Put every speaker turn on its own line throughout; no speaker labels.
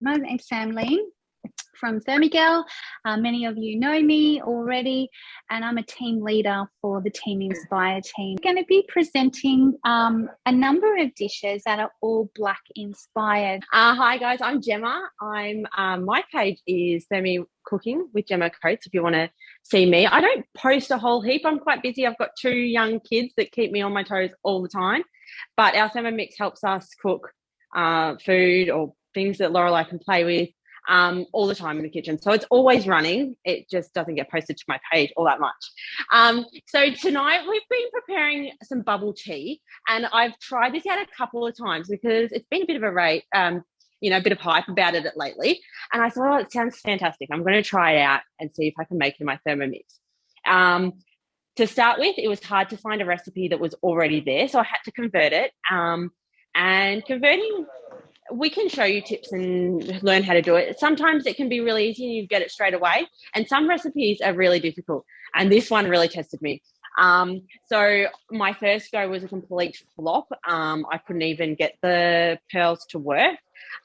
My name's Sam Lee from Thermigel. Many of you know me already, and I'm a team leader for the Team Inspire team. I'm going to be presenting a number of dishes that are all Black inspired.
Hi guys, I'm Gemma. My page is Thermi Cooking with Gemma Coates if you want to see me. I don't post a whole heap. I'm quite busy. I've got 2 young kids that keep me on my toes all the time, but our Thermomix helps us cook food or things that Lorelei can play with all the time in the kitchen. So it's always running. It just doesn't get posted to my page all that much. So tonight we've been preparing some bubble tea, and I've tried this out a couple of times because it's been a bit of a a bit of hype about it lately. And I thought, it sounds fantastic. I'm going to try it out and see if I can make it in my Thermomix. To start with, it was hard to find a recipe that was already there, so I had to convert it. And converting, we can show you tips and learn how to do it. Sometimes it can be really easy and you get it straight away, and some recipes are really difficult, and this one really tested me. So my first go was a complete flop. I couldn't even get the pearls to work.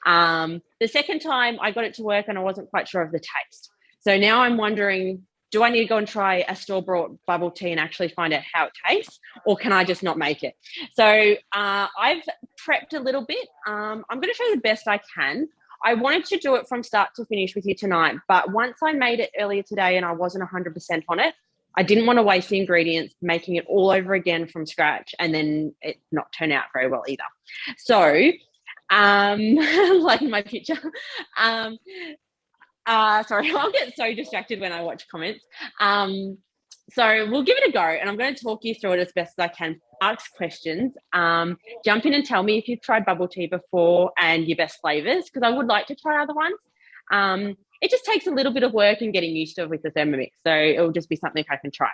The second time I got it to work and I wasn't quite sure of the taste. So now I'm wondering, do I need to go and try a store-bought bubble tea and actually find out how it tastes, or can I just not make it? So I've prepped a little bit. I'm going to show you the best I can. I wanted to do it from start to finish with you tonight, but once I made it earlier today and I wasn't 100% on it, I didn't want to waste the ingredients making it all over again from scratch and then it not turn out very well either. So, like in my picture, sorry, I'll get so distracted when I watch comments. So we'll give it a go, and I'm going to talk you through it as best as I can. Ask questions. Jump in and tell me if you've tried bubble tea before and your best flavours, because I would like to try other ones. It just takes a little bit of work and getting used to it with the Thermomix, so it'll just be something I can try.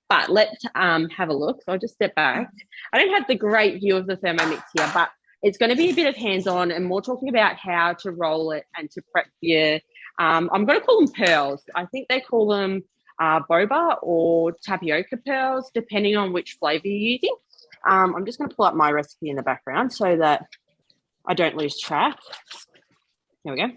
But let's have a look. So I'll just step back. I don't have the great view of the Thermomix here, but it's going to be a bit of hands-on and more talking about how to roll it and to prep your I'm going to call them pearls. I think they call them boba or tapioca pearls, depending on which flavour you're using. I'm just going to pull up my recipe in the background so that I don't lose track. There we go.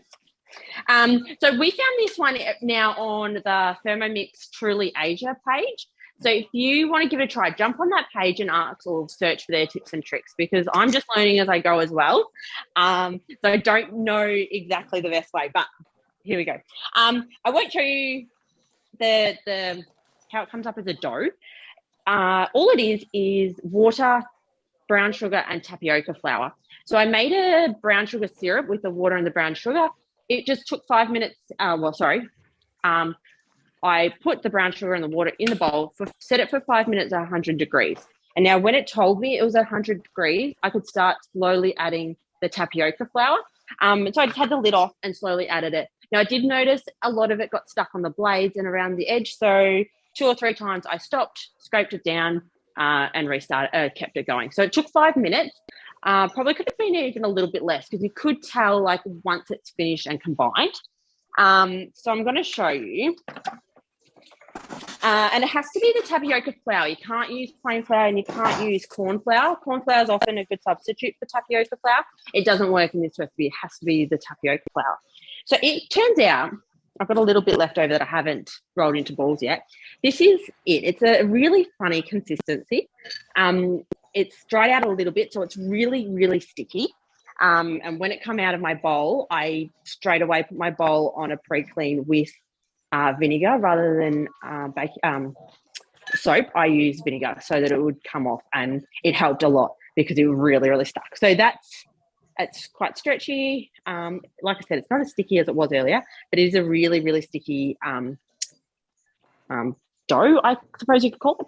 So we found this one now on the Thermomix Truly Asia page. So if you want to give it a try, jump on that page and ask or search for their tips and tricks, because I'm just learning as I go as well. So I don't know exactly the best way, but here we go. I won't show you the how it comes up as a dough. All it is water, brown sugar, and tapioca flour. So I made a brown sugar syrup with the water and the brown sugar. It just took 5 minutes. I put the brown sugar and the water in the bowl, set it for 5 minutes at 100 degrees. And now when it told me it was at 100 degrees, I could start slowly adding the tapioca flour. So I just had the lid off and slowly added it. Now, I did notice a lot of it got stuck on the blades and around the edge. So 2 or 3 times I stopped, scraped it down, and restarted, kept it going. So it took 5 minutes. Probably could have been even a little bit less because you could tell like once it's finished and combined. So I'm going to show you. And it has to be the tapioca flour. You can't use plain flour and you can't use corn flour. Corn flour is often a good substitute for tapioca flour. It doesn't work in this recipe. It has to be the tapioca flour. So it turns out, I've got a little bit left over that I haven't rolled into balls yet. This is it. It's a really funny consistency. It's dried out a little bit, so it's really, really sticky. And when it come out of my bowl, I straight away put my bowl on a pre-clean with vinegar rather than soap. I use vinegar so that it would come off, and it helped a lot because it was really, really stuck. So it's quite stretchy. Like I said, it's not as sticky as it was earlier, but it is a really, really sticky dough, I suppose you could call it.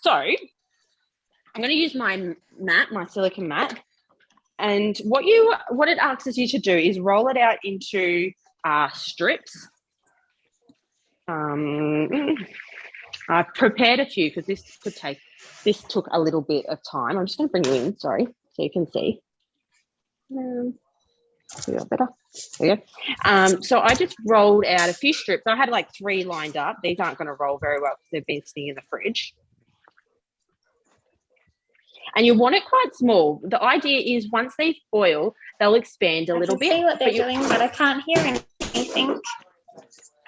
So I'm going to use my mat, my silicone mat, and what it asks you to do is roll it out into strips. I've prepared a few because this took a little bit of time. I'm just going to bring you in, sorry, so you can see. Better. There you go. So I just rolled out a few strips. I had like 3 lined up. These aren't going to roll very well because they've been sitting in the fridge. And you want it quite small. The idea is once they boil, they'll expand a little bit.
I can see what they're doing, but I can't hear anything.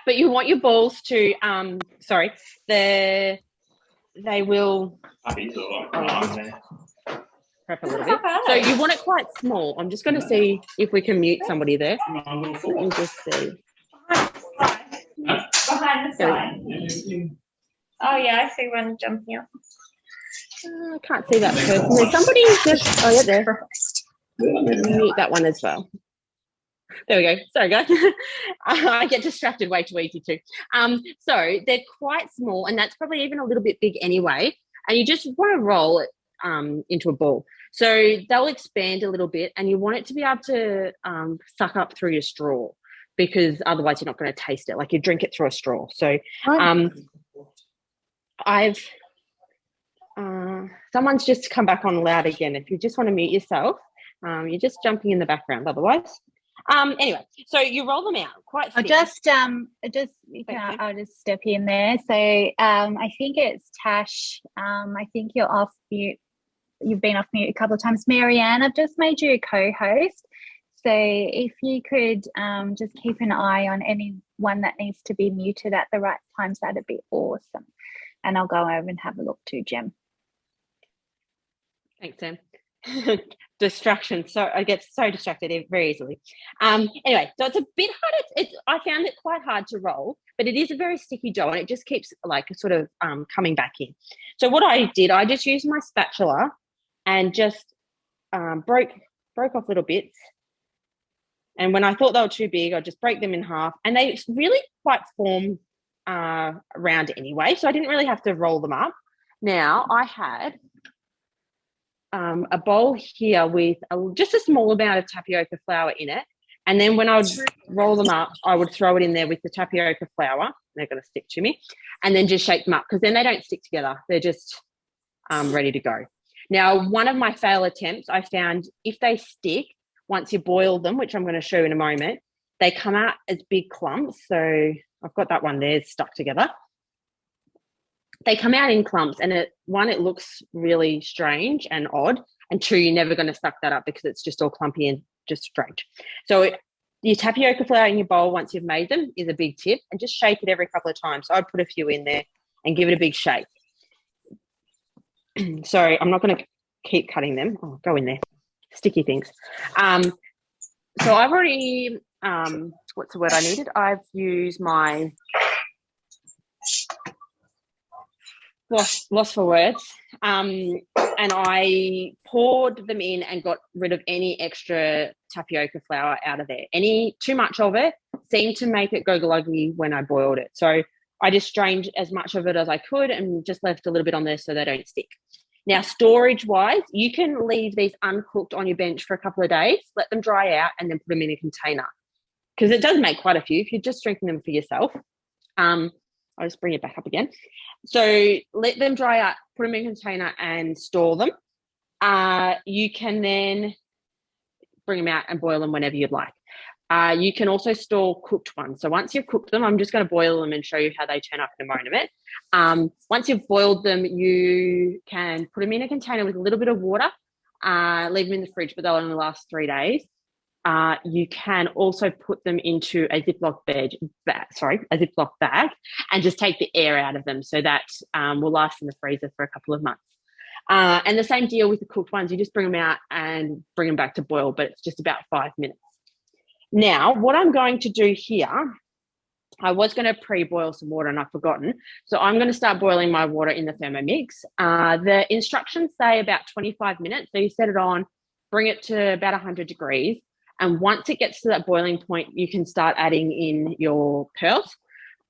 But you want your balls to, they will prep a little bit. So you want it quite small. I'm just going to see if we can mute somebody there. Let me just see.
Behind the side. Oh, yeah, I see one jumping up.
I can't see that person. There's somebody just, yeah, there. Mute that one as well. There we go. Sorry, guys. I get distracted way too easy too. So they're quite small, and that's probably even a little bit big anyway. And you just want to roll it into a ball. So they'll expand a little bit, and you want it to be able to suck up through your straw, because otherwise you're not going to taste it. Like you drink it through a straw. So someone's just come back on loud again. If you just want to mute yourself, you're just jumping in the background otherwise. Anyway, so you roll them out quite thin.
I'll just step in there. So I think it's Tash. I think you're off mute. You've been off mute a couple of times. Marianne, I've just made you a co-host. So if you could just keep an eye on anyone that needs to be muted at the right times, that'd be awesome. And I'll go over and have a look too, Jem.
Thanks, Sam. Distraction. So I get so distracted very easily. Anyway, so it's a bit hard. I found it quite hard to roll, but it is a very sticky dough, and it just keeps like sort of coming back in. So what I did, I just used my spatula and just broke off little bits. And when I thought they were too big, I just break them in half, and they really quite form round anyway. So I didn't really have to roll them up. Now I had a bowl here with just a small amount of tapioca flour in it. And then when I would roll them up, I would throw it in there with the tapioca flour. They're going to stick to me. And then just shake them up, because then they don't stick together. They're just ready to go. Now, one of my fail attempts, I found if they stick, once you boil them, which I'm going to show you in a moment, they come out as big clumps. So I've got that one there stuck together. They come out in clumps, and it looks really strange and odd, and two, you're never going to suck that up because it's just all clumpy and just strange. So your tapioca flour in your bowl once you've made them is a big tip, and just shake it every couple of times. So I'd put a few in there and give it a big shake. Sorry, I'm not going to keep cutting them. Oh, go in there. Sticky things. So I've already, what's the word I needed? I've used my lost for words. And I poured them in and got rid of any extra tapioca flour out of there. Too much of it seemed to make it go gluggy when I boiled it. So I just strained as much of it as I could and just left a little bit on there so they don't stick. Now, storage-wise, you can leave these uncooked on your bench for a couple of days, let them dry out, and then put them in a container, because it does make quite a few if you're just drinking them for yourself. I'll just bring it back up again. So let them dry out, put them in a container and store them. You can then bring them out and boil them whenever you'd like. You can also store cooked ones. So once you've cooked them, I'm just going to boil them and show you how they turn up in a moment. Once you've boiled them, you can put them in a container with a little bit of water, leave them in the fridge, but they'll only last 3 days. You can also put them into a Ziploc bag, and just take the air out of them, so that will last in the freezer for a couple of months. And the same deal with the cooked ones. You just bring them out and bring them back to boil, but it's just about 5 minutes. Now, what I'm going to do here, I was going to pre-boil some water and I've forgotten. So I'm going to start boiling my water in the Thermomix. The instructions say about 25 minutes. So you set it on, bring it to about 100 degrees. And once it gets to that boiling point, you can start adding in your pearls.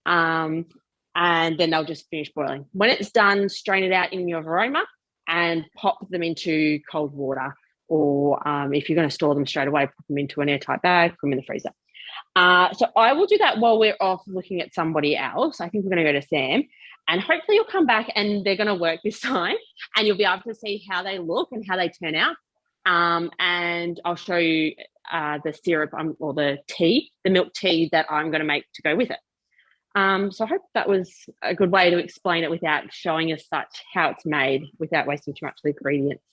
And then they'll just finish boiling. When it's done, strain it out in your aroma and pop them into cold water. Or if you're going to store them straight away, put them into an airtight bag, put them in the freezer. So I will do that while we're off looking at somebody else. I think we're going to go to Sam, and hopefully you'll come back and they're going to work this time, and you'll be able to see how they look and how they turn out. And I'll show you the syrup or the milk tea that I'm going to make to go with it. So I hope that was a good way to explain it without showing us how it's made, without wasting too much of the ingredients.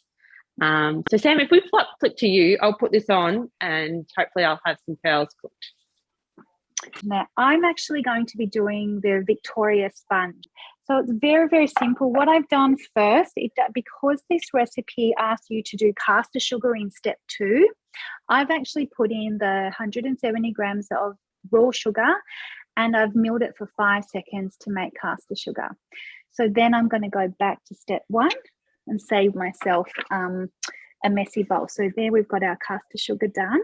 So Sam, if we flip to you, I'll put this on and hopefully I'll have some pearls cooked.
Now, I'm actually going to be doing the Victoria sponge. So it's very, very simple. What I've done first, because this recipe asks you to do caster sugar in step 2, I've actually put in the 170 grams of raw sugar and I've milled it for 5 seconds to make caster sugar. So then I'm going to go back to step 1 and save myself a messy bowl. So there we've got our caster sugar done.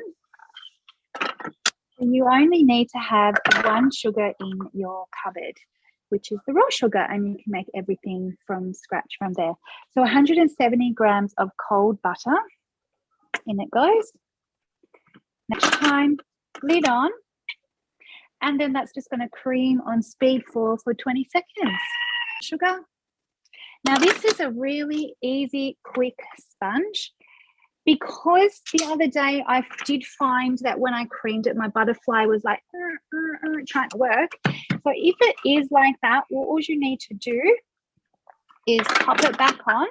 You only need to have 1 sugar in your cupboard, which is the raw sugar, and you can make everything from scratch from there. So 170 grams of cold butter, in it goes. Next time, lid on, and then that's just going to cream on speed for 20 seconds. Sugar. Now this is a really easy, quick sponge. Because the other day I did find that when I creamed it, my butterfly was like trying to work. So if it is like that, all you need to do is pop it back on,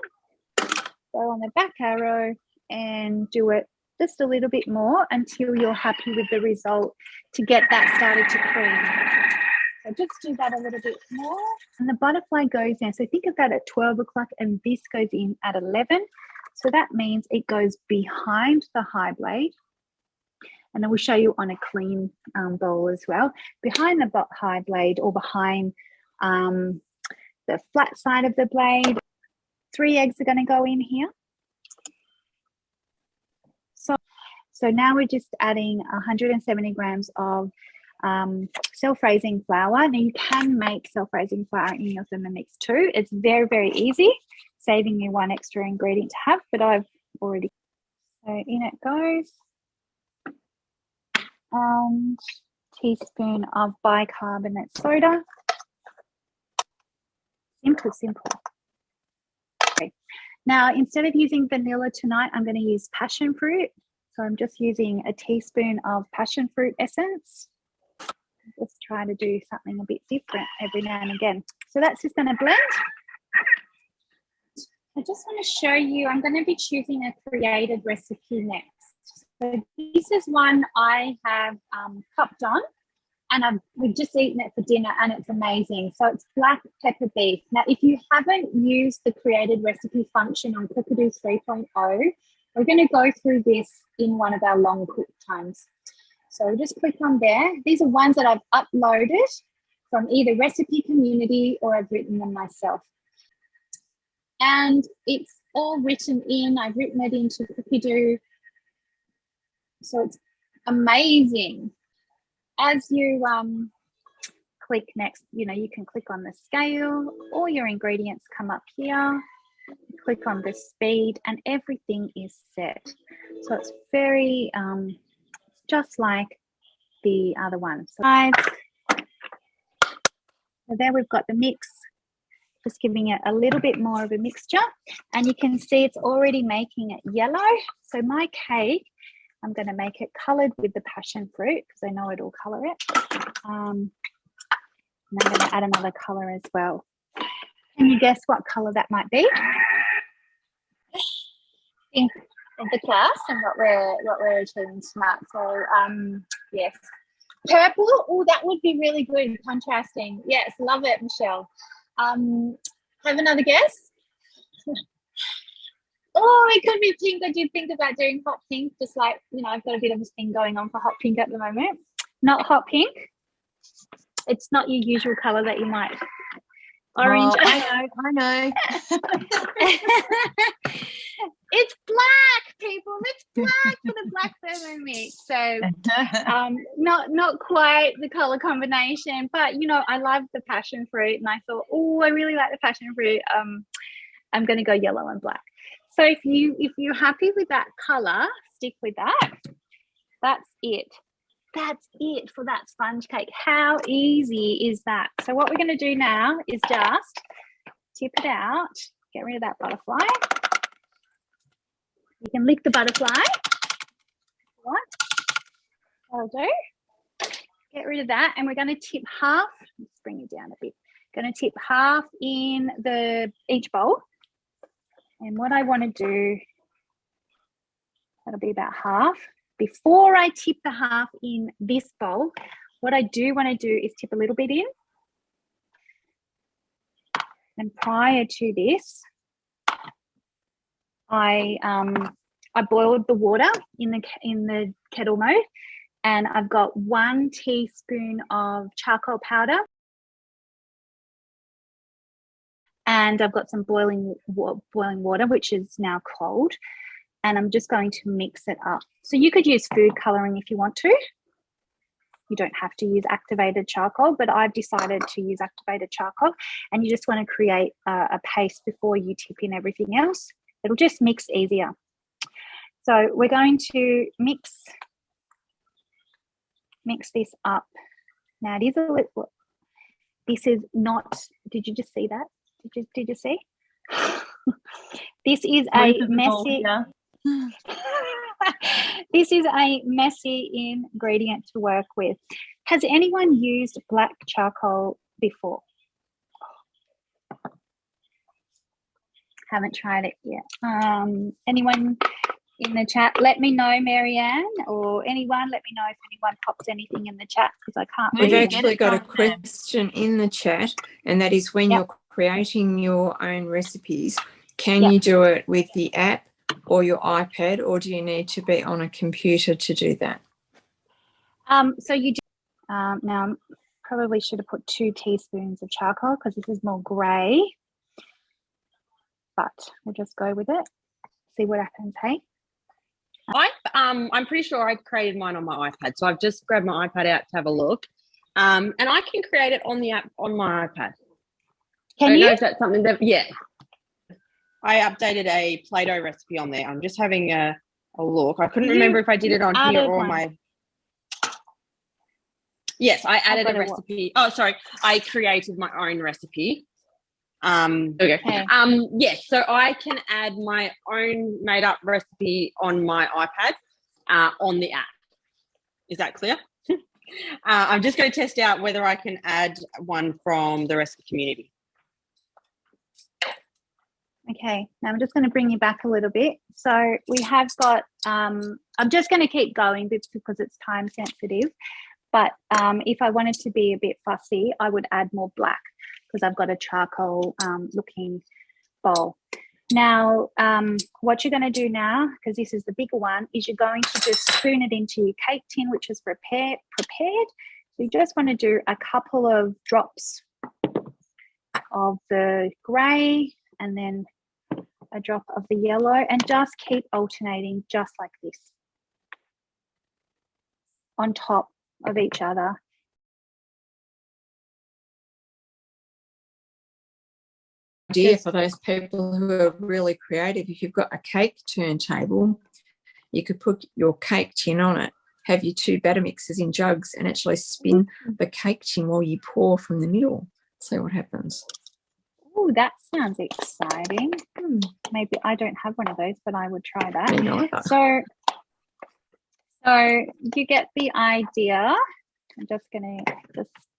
go on the back arrow and do it just a little bit more until you're happy with the result to get that started to cream. So just do that a little bit more. And the butterfly goes in. So think of that at 12 o'clock and this goes in at 11. So that means it goes behind the high blade. And I will show you on a clean bowl as well. Behind the high blade or behind the flat side of the blade. 3 eggs are going to go in here. So now we're just adding 170 grams of self-raising flour. Now you can make self-raising flour in your Thermomix too. It's very, very easy, saving you 1 extra ingredient to have, but I've already. So in it goes. And teaspoon of bicarbonate soda. Simple. Okay. Now instead of using vanilla tonight, I'm going to use passion fruit. So I'm just using a teaspoon of passion fruit essence. Just try to do something a bit different every now and again. So that's just going to blend. I just want to show you, I'm going to be choosing a created recipe next. So this is one I have cupped on and we've just eaten it for dinner and it's amazing. So it's black pepper beef. Now, if you haven't used the created recipe function on Cookadoo 3.0, we're going to go through this in one of our long cook times. So just click on there. These are ones that I've uploaded from either Recipe Community or I've written them myself. And it's all written in. I've written it into Cookadoo. So it's amazing. As you click next, you can click on the scale. All your ingredients come up here. Click on the speed and everything is set. So it's very just like the other one. So there we've got the mix, just giving it a little bit more of a mixture, and you can see it's already making it yellow. So my cake, I'm going to make it coloured with the passion fruit because I know it'll colour it. And I'm going to add another colour as well. Can you guess what colour that might be? Think of the class and what we're achieving tonight. So yes, purple. Oh, that would be really good, contrasting. Yes, love it, Michelle. Have another guess. Oh, it could be pink. I did think about doing hot pink, just like I've got a bit of a thing going on for hot pink at the moment. Not hot pink. It's not your usual color that you might. Orange.
Oh, I know.
It's black, people. It's black for the black Thermomix. So not quite the color combination, but I love the passion fruit, and I thought, oh, I really like the passion fruit. I'm going to go yellow and black. So if you're happy with that color, stick with that. That's it. That's it for that sponge cake. How easy is that? So what we're going to do now is just tip it out, get rid of that butterfly. You can lick the butterfly. That'll do. Get rid of that, and we're going to tip half. Let's bring it down a bit. Going to tip half in each bowl. And what I want to do That'll be about half. Before I tip the half in this bowl, what I do want to do is tip a little bit in. And prior to this, I boiled the water in the kettle mode, and I've got 1 teaspoon of charcoal powder, and I've got some boiling water, which is now cold, and I'm just going to mix it up. So you could use food coloring if you want to. You don't have to use activated charcoal, but I've decided to use activated charcoal, and you just want to create a paste before you tip in everything else. It'll just mix easier. So we're going to mix this up. Now it is a little, this is not, did you just see that? Did you see? This is a messy, this is a messy ingredient to work with. Has anyone used black charcoal before? Haven't tried it yet. Anyone in the chat? Let me know, Marianne, or anyone. Let me know if anyone pops anything in the chat, because I can't.
We've actually got a question in the chat, and that is when you're creating your own recipes, can you do it with the app or your iPad, or do you need to be on a computer to do that?
So you do. Now, probably should have put 2 teaspoons of charcoal because this is more grey, but we'll just go with it. See what happens, hey?
I'm pretty sure I created mine on my iPad, so I've just grabbed my iPad out to have a look, and I can create it on the app on my iPad.
Can you?
I don't know if that's something that, I updated a Play-Doh recipe on there. I'm just having a look. I couldn't remember if I did it on here or my. Yes, I added a recipe. Oh, sorry, I created my own recipe. There we go.
Okay.
Yes, so I can add my own made up recipe on my iPad on the app. Is that clear? I'm just going to test out whether I can add one from the rest of the community.
Okay, now I'm just going to bring you back a little bit. So we have got, I'm just going to keep going because it's time sensitive. But if I wanted to be a bit fussy, I would add more black because I've got a charcoal looking bowl. Now, what you're going to do now, because this is the bigger one, is you're going to just spoon it into your cake tin, which is prepared. So you just want to do a couple of drops of the grey and then a drop of the yellow, and just keep alternating just like this on top of each other.
Idea for those people who are really creative, if you've got a cake turntable, you could put your cake tin on it, have your 2 batter mixers in jugs, and actually spin the cake tin while you pour from the middle. See what happens.
Oh, that sounds exciting. Maybe I don't have one of those, but I would try that.
Me neither.
So you get the idea. I'm just going to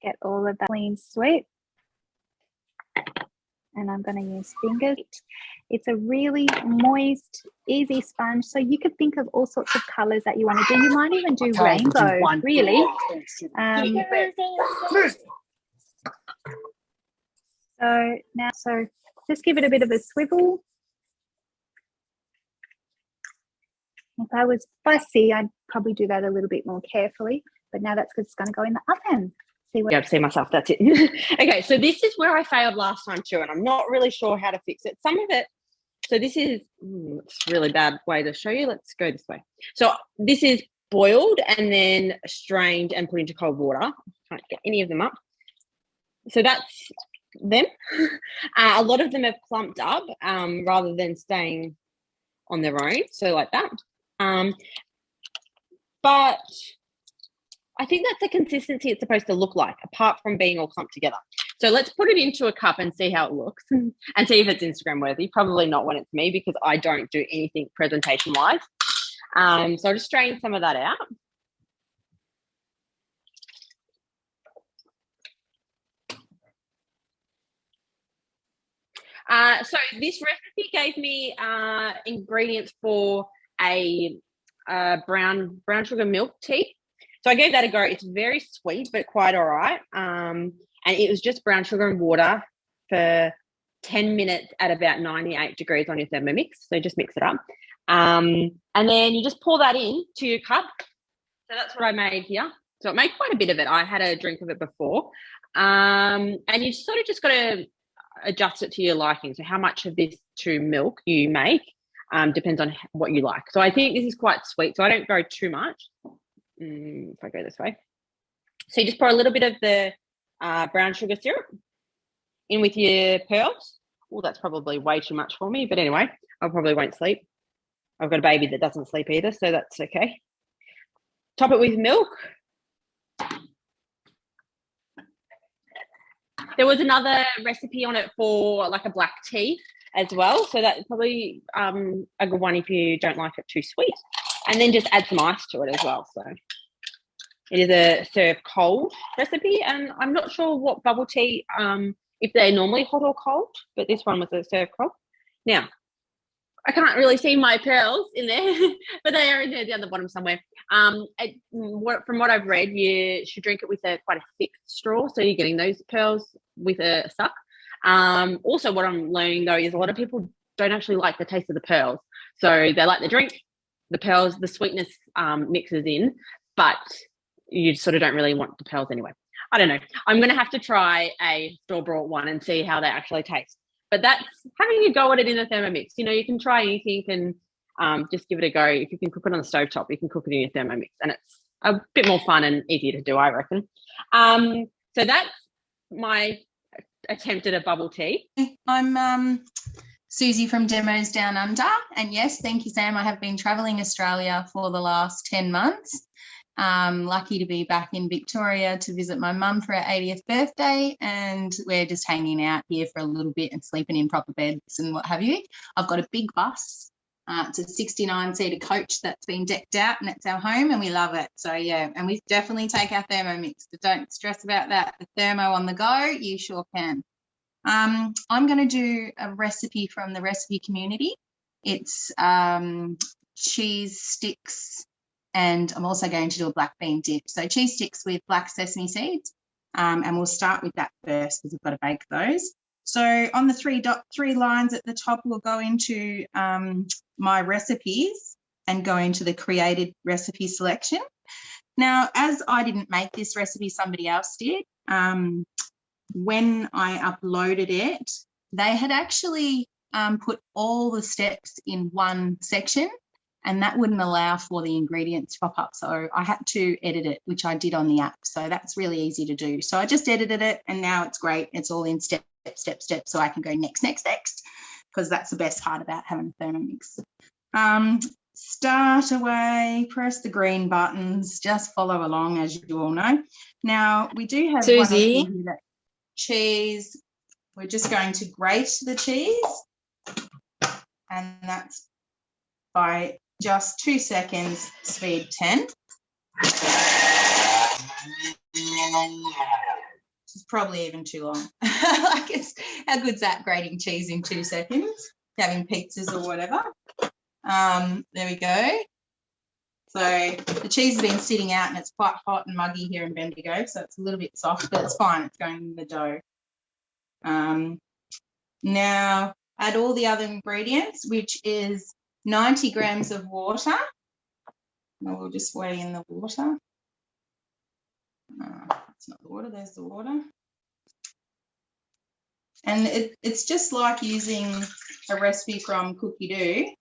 get all of that clean sweep. And I'm going to use fingers. It's a really moist, easy sponge. So you could think of all sorts of colours that you want to do. You might even do rainbow, really. So just give it a bit of a swivel. If I was fussy, I'd probably do that a little bit more carefully. But now that's because it's going to go in the oven.
I've seen myself. That's it. Okay, so this is where I failed last time too, and I'm not really sure how to fix it. Some of it. So this is it's a really bad way to show you. Let's go this way. So this is boiled and then strained and put into cold water. I can't get any of them up. So that's them. A lot of them have clumped up rather than staying on their own. So like that. But I think that's the consistency it's supposed to look like, apart from being all clumped together. So let's put it into a cup and see how it looks and see if it's Instagram worthy. Probably not when it's me, because I don't do anything presentation wise. So I'll just strain some of that out. So this recipe gave me ingredients for a brown sugar milk tea. So I gave that a go. It's very sweet, but quite all right. And it was just brown sugar and water for 10 minutes at about 98 degrees on your Thermomix. So just mix it up. And then you just pour that in to your cup. So that's what I made here. So it made quite a bit of it. I had a drink of it before. And you sort of just got to adjust it to your liking. So how much of this to milk you make depends on what you like. So I think this is quite sweet. So I don't go too much. If I go this way. So you just pour a little bit of the brown sugar syrup in with your pearls. Oh, that's probably way too much for me. But anyway, I probably won't sleep. I've got a baby that doesn't sleep either, so that's okay. Top it with milk. There was another recipe on it for like a black tea as well. So that's probably a good one if you don't like it too sweet. And then just add some ice to it as well. So it is a serve cold recipe. And I'm not sure what bubble tea, if they're normally hot or cold, but this one was a serve cold. Now, I can't really see my pearls in there, but they are in there down the bottom somewhere. From what I've read, you should drink it with quite a thick straw, so you're getting those pearls with a suck. Also, what I'm learning, though, is a lot of people don't actually like the taste of the pearls. So they like the drink, the pearls, the sweetness mixes in, but you sort of don't really want the pearls anyway. I don't know. I'm going to have to try a store-bought one and see how they actually taste. But that's having a go at it in the Thermomix. You know, you can try anything and just give it a go. If you can cook it on the stovetop, you can cook it in your Thermomix, and it's a bit more fun and easier to do, I reckon. So that's my attempt at a bubble tea.
I'm Susie from Demos Down Under, and yes, thank you, Sam. I have been travelling Australia for the last 10 months. Lucky to be back in Victoria to visit my mum for her 80th birthday, and we're just hanging out here for a little bit and sleeping in proper beds and what have you. I've got a big bus. It's a 69-seater coach that's been decked out, and it's our home, and we love it. So, yeah, and we definitely take our Thermomix, but don't stress about that. The thermo on the go, you sure can. I'm going to do a recipe from the recipe community. It's cheese sticks, and I'm also going to do a Blackbean dip. So cheese sticks with black sesame seeds, and we'll start with that first because we've got to bake those. So on the three lines at the top, we'll go into my recipes and go into the created recipe selection. Now, as I didn't make this recipe, somebody else did. When I uploaded it, they had actually put all the steps in one section, and that wouldn't allow for the ingredients to pop up. So I had to edit it, which I did on the app. So that's really easy to do. So I just edited it, and now it's great. It's all in step. So I can go next, because that's the best part about having a Thermomix. Start away, press the green buttons, just follow along, as you all know. Now, we do have
Susie.
Cheese. We're just going to grate the cheese, and that's by just 2 seconds, speed 10. It's probably even too long. Like, how good's that, grating cheese in 2 seconds, having pizzas or whatever. There we go. So the cheese has been sitting out, and it's quite hot and muggy here in Bendigo, so it's a little bit soft, but it's fine. It's going in the dough. Now add all the other ingredients, which is 90 grams of water. And we'll just weigh in the water. It's not the water, there's the water. And it's just like using a recipe from Cookie Doo.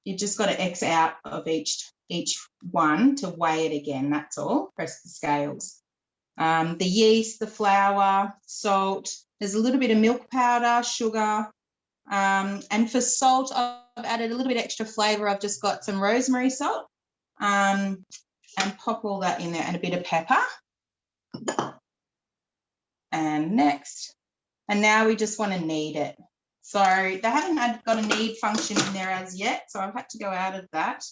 You just got to X out of each one to weigh it again, that's all. Press the scales. The yeast, the flour, salt, there's a little bit of milk powder, sugar, and for salt, I've added a little bit extra flavour. I've just got some rosemary salt, and pop all that in there, and a bit of pepper. And next, and now we just want to knead it. So they haven't got a knead function in there as yet, so I've had to go out of that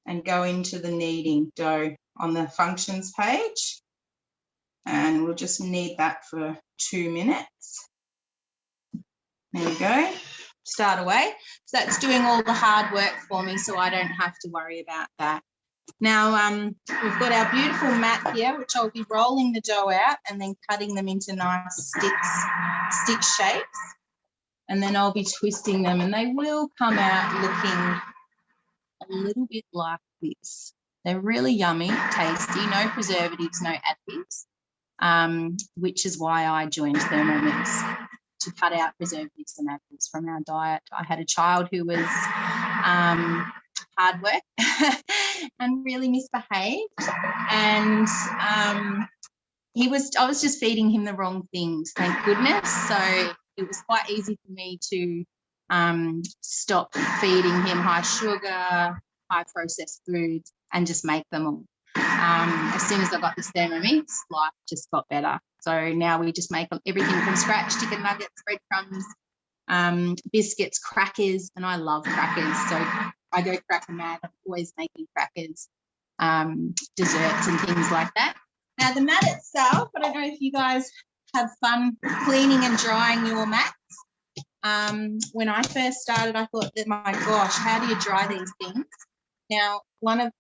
and go into the kneading dough on the functions page. And we'll just knead that for 2 minutes. There we go. start away. So that's doing all the hard work for me, so I don't have to worry about that. Now, we've got our beautiful mat here, which I'll be rolling the dough out and then cutting them into nice stick shapes. And then I'll be twisting them, and they will come out looking a little bit like this. They're really yummy, tasty, no preservatives, no additives, which is why I joined Thermomix, to cut out preservatives and additives from our diet. I had a child who was hard work and really misbehaved, and I was just feeding him the wrong things, thank goodness. So it was quite easy for me to stop feeding him high sugar, high processed foods, and just make them all. As soon as I got this Thermomix, life just got better. So now we just make everything from scratch: chicken nuggets, breadcrumbs, biscuits, crackers, and I love crackers. So I go cracker mad. I'm always making crackers, desserts and things like that. Now the mat itself, I don't know if you guys have fun cleaning and drying your mats. When I first started, I thought that, my gosh, how do you dry these things? Now, one of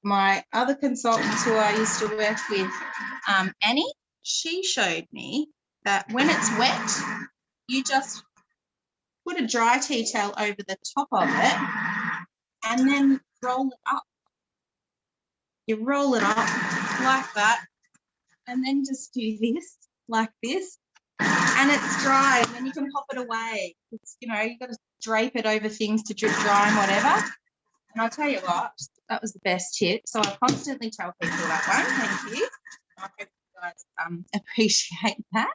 my other consultants who I used to work with, Annie, she showed me that when it's wet, you just put a dry tea towel over the top of it and then roll it up. You roll it up like that and then just do this, like this, and it's dry, and then you can pop it away. It's, you know, you've got to drape it over things to drip dry and whatever. And I'll tell you what, that was the best tip. So I constantly tell people that one. Thank you. I hope you guys appreciate that.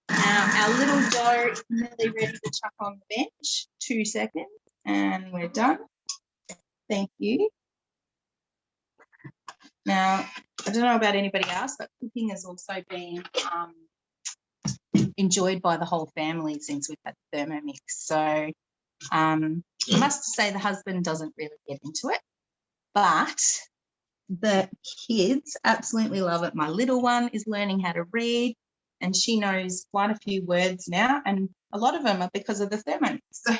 Now, our little dough is nearly ready to chuck on the bench. 2 seconds, and we're done. Thank you. Now, I don't know about anybody else, but cooking has also been enjoyed by the whole family since we've had the Thermomix. So I must say the husband doesn't really get into it, but the kids absolutely love it. My little one is learning how to read, and she knows quite a few words now, and a lot of them are because of the Thermomix. So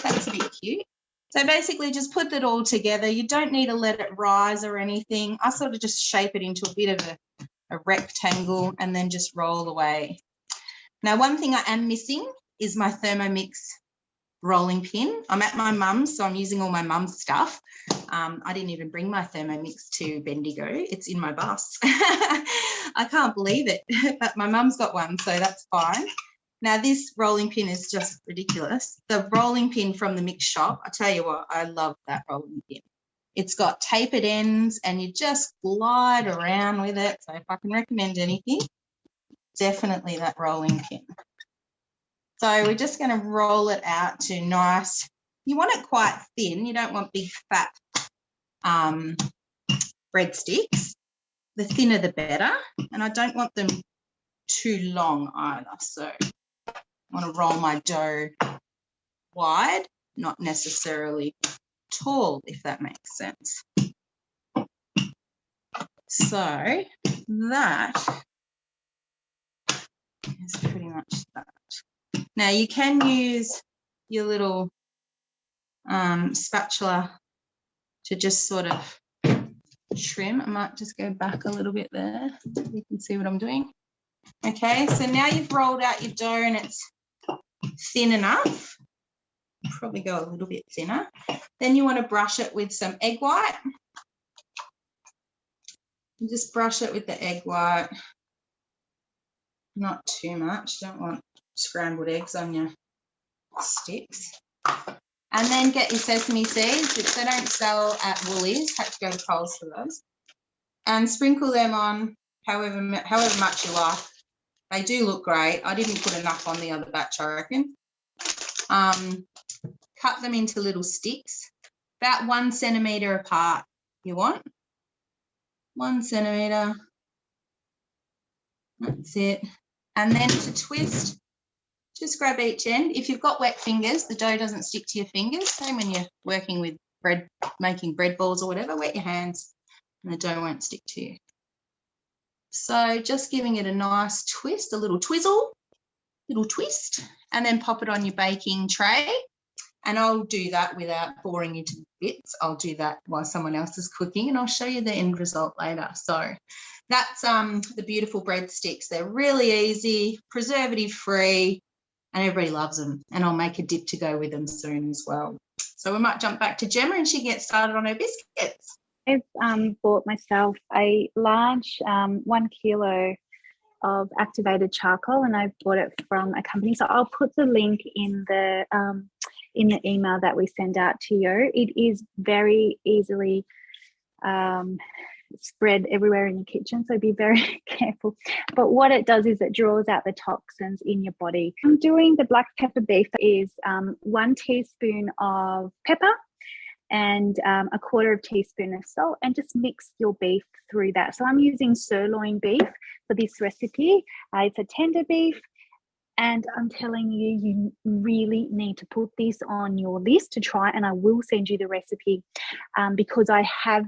that's a bit cute. So basically just put it all together. You don't need to let it rise or anything. I sort of just shape it into a bit of a rectangle and then just roll away. Now, one thing I am missing is my Thermomix rolling pin. I'm at my mum's, so I'm using all my mum's stuff. I didn't even bring my Thermomix to Bendigo. It's in my bus. I can't believe it, but my mum's got one, so that's fine. Now, this rolling pin is just ridiculous. The rolling pin from the mix shop, I tell you what, I love that rolling pin. It's got tapered ends and you just glide around with it. So if I can recommend anything, definitely that rolling pin. So we're just going to roll it out to nice. You want it quite thin. You don't want big fat breadsticks. The thinner the better. And I don't want them too long either. So I want to roll my dough wide, not necessarily tall, if that makes sense. So that is pretty much that. Now you can use your little spatula to just sort of trim. I might just go back a little bit there so you can see what I'm doing. Okay, so now you've rolled out your dough and it's thin enough. Probably go a little bit thinner. Then you want to brush it with some egg white. You just brush it with the egg white. Not too much. Don't want scrambled eggs on your sticks. And then get your sesame seeds, which they don't sell at Woolies. Have to go to Coles for those. And sprinkle them on however much you like. They do look great. I didn't put enough on the other batch, I reckon. Cut them into little sticks, about 1 centimetre apart you want. 1 centimetre. That's it. And then to twist, just grab each end. If you've got wet fingers, the dough doesn't stick to your fingers. Same when you're working with bread, making bread balls or whatever, wet your hands and the dough won't stick to you. So just giving it a nice twist, a little twizzle, little twist, and then pop it on your baking tray. And I'll do that without boring you to bits. I'll do that while someone else is cooking, and I'll show you the end result later. So that's the beautiful breadsticks. They're really easy, preservative-free, and everybody loves them. And I'll make a dip to go with them soon as well. So we might jump back to Gemma and she can get started on her biscuits.
I've bought myself a large 1 kilo of activated charcoal, and I bought it from a company. So I'll put the link in the email that we send out to you. It is very easily spread everywhere in your kitchen, so be very careful. But what it does is it draws out the toxins in your body. I'm doing the black pepper beef. Is 1 teaspoon of pepper and a 1/4 teaspoon of salt, and just mix your beef through that. So I'm using sirloin beef for this recipe. It's a tender beef, and I'm telling you, you really need to put this on your list to try, and I will send you the recipe because I have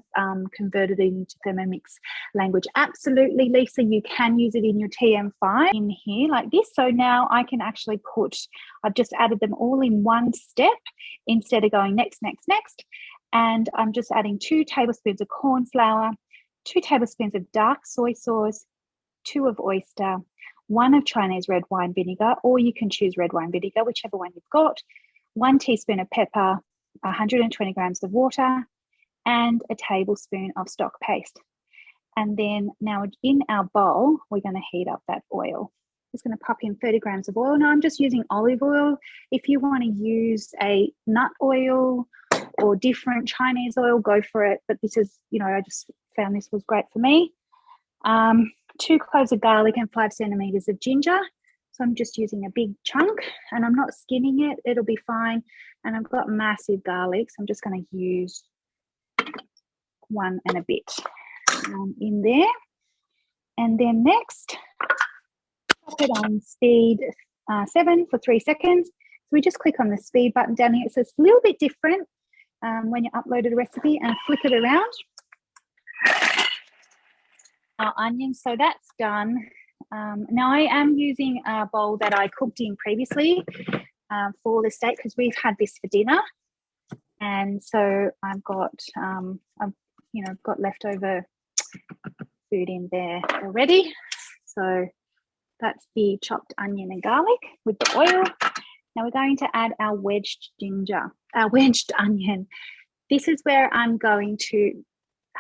converted it into Thermomix language. Absolutely, Lisa, you can use it in your TM5 in here like this. So now I can actually I've just added them all in one step instead of going next. And I'm just adding 2 tablespoons of corn flour, 2 tablespoons of dark soy sauce, 2 of oyster, 1 of Chinese red wine vinegar, or you can choose red wine vinegar, whichever one you've got, 1 teaspoon of pepper, 120 grams of water, and a tablespoon of stock paste. And then now in our bowl, we're going to heat up that oil. Just going to pop in 30 grams of oil. Now I'm just using olive oil. If you want to use a nut oil or different Chinese oil, go for it. But this is, I just found this was great for me. 2 cloves of garlic and 5 centimeters of ginger. So I'm just using a big chunk, and I'm not skinning it. It'll be fine. And I've got massive garlic, so I'm just going to use 1 and a bit in there. And then next, pop it on speed 7 for 3 seconds. So we just click on the speed button down here. So it's a little bit different when you uploaded a recipe, and flick it around. Our onions, so that's done. Now I am using a bowl that I cooked in previously for the steak, because we've had this for dinner, and so I've got I've got leftover food in there already. So that's the chopped onion and garlic with the oil. Now we're going to add our wedged onion. This is where I'm going to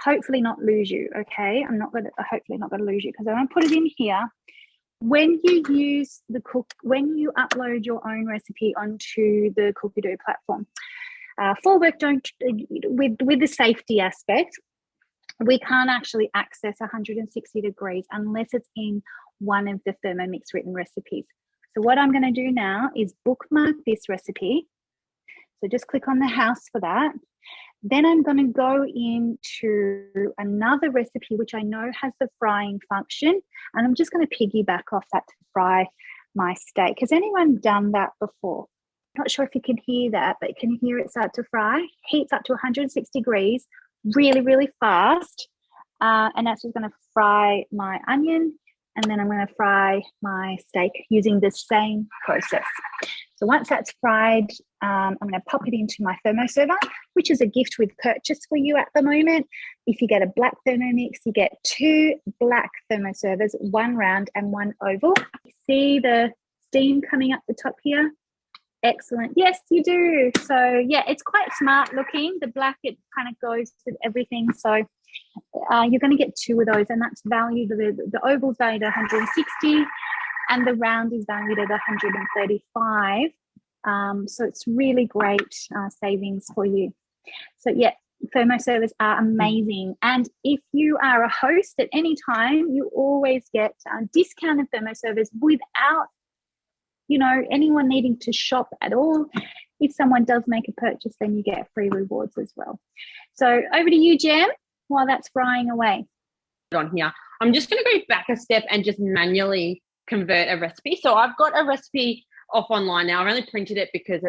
hopefully not lose you, okay? Hopefully not going to lose you, because I'm going to put it in here. When you upload your own recipe onto the Cookie Dough platform, for work, with the safety aspect, we can't actually access 160 degrees unless it's in one of the Thermomix written recipes. So what I'm going to do now is bookmark this recipe. So just click on the house for that. Then I'm going to go into another recipe, which I know has the frying function, and I'm just going to piggyback off that to fry my steak. Has anyone done that before? Not sure if you can hear that, but can you hear it start to fry? Heats up to 160 degrees, really, really fast. And that's just going to fry my onion, and then I'm going to fry my steak using the same process. So once that's fried, I'm going to pop it into my thermoserver, which is a gift with purchase for you at the moment. If you get a black Thermomix, you get 2 black thermoservers, 1 round and 1 oval. See the steam coming up the top here? Excellent. Yes, you do. So yeah, it's quite smart looking. The black, it kind of goes with everything. So you're going to get 2 of those, and that's valued, the oval's valued at 160 and the round is valued at 135. So it's really great savings for you. So yeah, thermoservers are amazing. And if you are a host at any time, you always get discounted thermoservers without anyone needing to shop at all. If someone does make a purchase, then you get free rewards as well. So over to you, Jem, while that's frying away.
On here, I'm just going to go back a step and just manually convert a recipe. So I've got a recipe off online now. I've only printed it because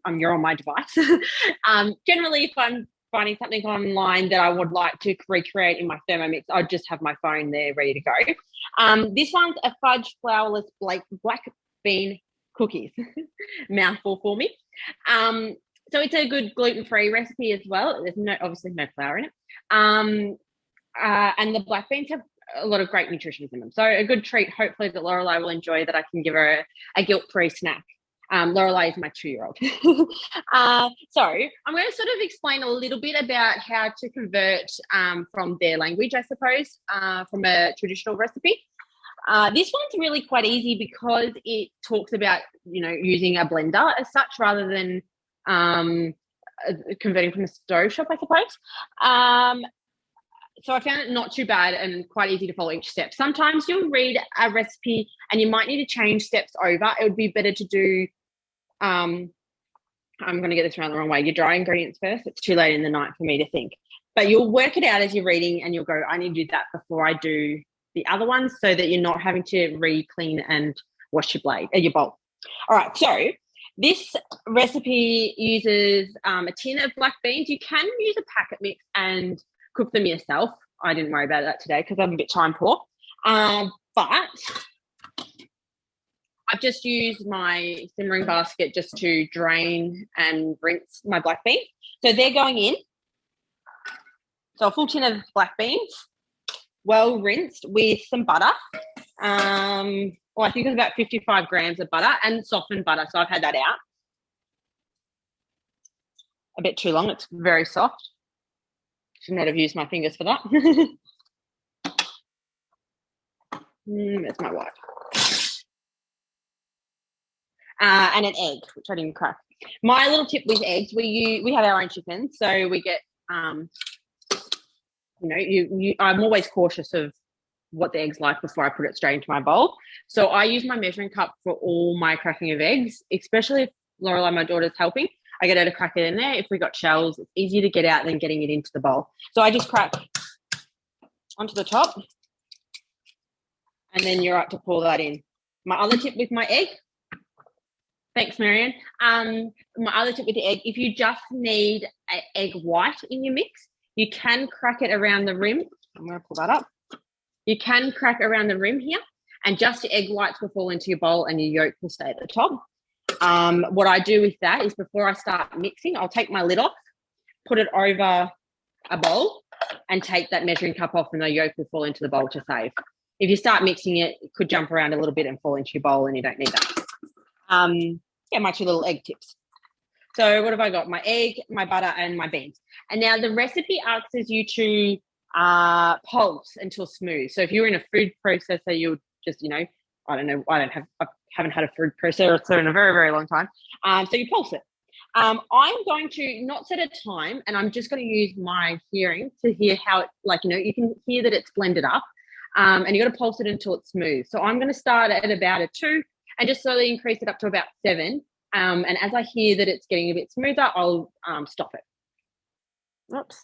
you're on my device. Generally, if I'm finding something online that I would like to recreate in my Thermomix, I'd just have my phone there ready to go. This one's a fudge flourless Blackbean cookies. Mouthful for me. So it's a good gluten-free recipe as well. There's obviously no flour in it. And the black beans have a lot of great nutrition in them. So a good treat, hopefully, that Lorelei will enjoy, that I can give her a guilt-free snack. Lorelei is my 2-year-old. So I'm going to sort of explain a little bit about how to convert from their language, I suppose, from a traditional recipe. This one's really quite easy because it talks about, using a blender as such rather than converting from a stove shop, I suppose. So I found it not too bad and quite easy to follow each step. Sometimes you'll read a recipe and you might need to change steps over. It would be better to do, I'm going to get this around the wrong way. You dry ingredients first. It's too late in the night for me to think. But you'll work it out as you're reading and you'll go, I need to do that before I do the other ones, so that you're not having to re-clean and wash your bowl. All right, so this recipe uses a tin of black beans. You can use a packet mix and cook them yourself. I didn't worry about that today because I'm a bit time poor. But I've just used my simmering basket just to drain and rinse my black beans. So they're going in. So a full tin of black beans, well rinsed with some butter. I think it's about 55 grams of butter and softened butter. So I've had that out. A bit too long. It's very soft. Should not have used my fingers for that. There's my wife. And an egg, which I didn't crack. My little tip with eggs, we have our own chickens, so we get, I'm always cautious of what the egg's like before I put it straight into my bowl. So I use my measuring cup for all my cracking of eggs, especially if Lorelei, my daughter's helping. I get her to crack it in there. If we got shells, it's easier to get out than getting it into the bowl. So I just crack onto the top, and then you're right to pour that in. My other tip with my egg, thanks, Marianne. My other tip with the egg, if you just need an egg white in your mix, you can crack it around the rim. I'm going to pull that up. You can crack around the rim here, and just your egg whites will fall into your bowl and your yolk will stay at the top. What I do with that is before I start mixing, I'll take my lid off, put it over a bowl, and take that measuring cup off, and the yolk will fall into the bowl to save. If you start mixing it, it could jump around a little bit and fall into your bowl, and you don't need that. My 2 little egg tips. So what have I got? My egg, my butter, and my beans. And now the recipe asks you to pulse until smooth. So if you're in a food processor, you'll just, I haven't had a food processor in a very, very long time. So you pulse it. I'm going to not set a time, and I'm just going to use my hearing to hear how it, you can hear that it's blended up, and you got to pulse it until it's smooth. So I'm going to start at about a 2 and just slowly increase it up to about 7. And as I hear that it's getting a bit smoother, I'll stop it. Oops.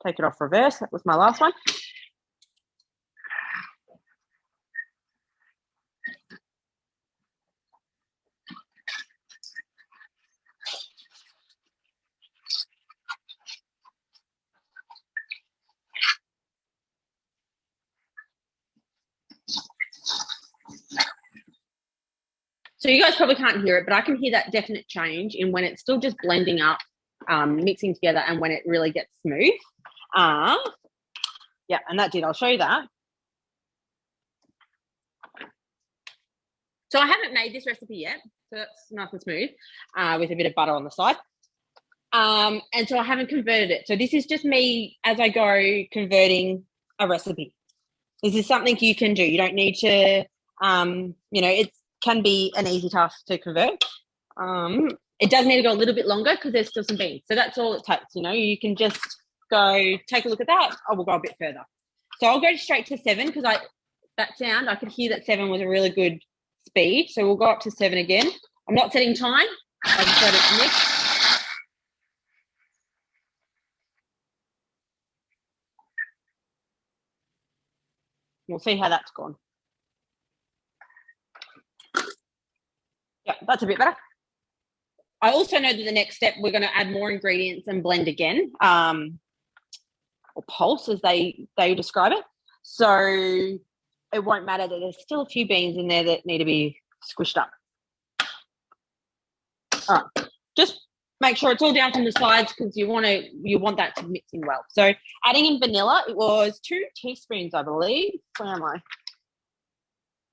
Take it off reverse. That was my last one. So you guys probably can't hear it, but I can hear that definite change in when it's still just blending up, mixing together, and when it really gets smooth. Yeah, and that did. I'll show you that. So I haven't made this recipe yet, so that's nice and smooth with a bit of butter on the side. And so I haven't converted it. So this is just me as I go converting a recipe. This is something you can do. You don't need to, it can be an easy task to convert. It does need to go a little bit longer because there's still some beans. So that's all it takes. You can just go take a look at that. I will go a bit further. So I'll go straight to 7 because I could hear that 7 was a really good speed. So we'll go up to 7 again. I'm not setting time. I just let it mix. We'll see how that's gone. Yeah, that's a bit better. I also know that the next step, we're going to add more ingredients and blend again, or pulse as they describe it. So it won't matter that there's still a few beans in there that need to be squished up. All right. Just make sure it's all down from the sides because you want that to mix in well. So adding in vanilla, it was 2 teaspoons, I believe. Where am I?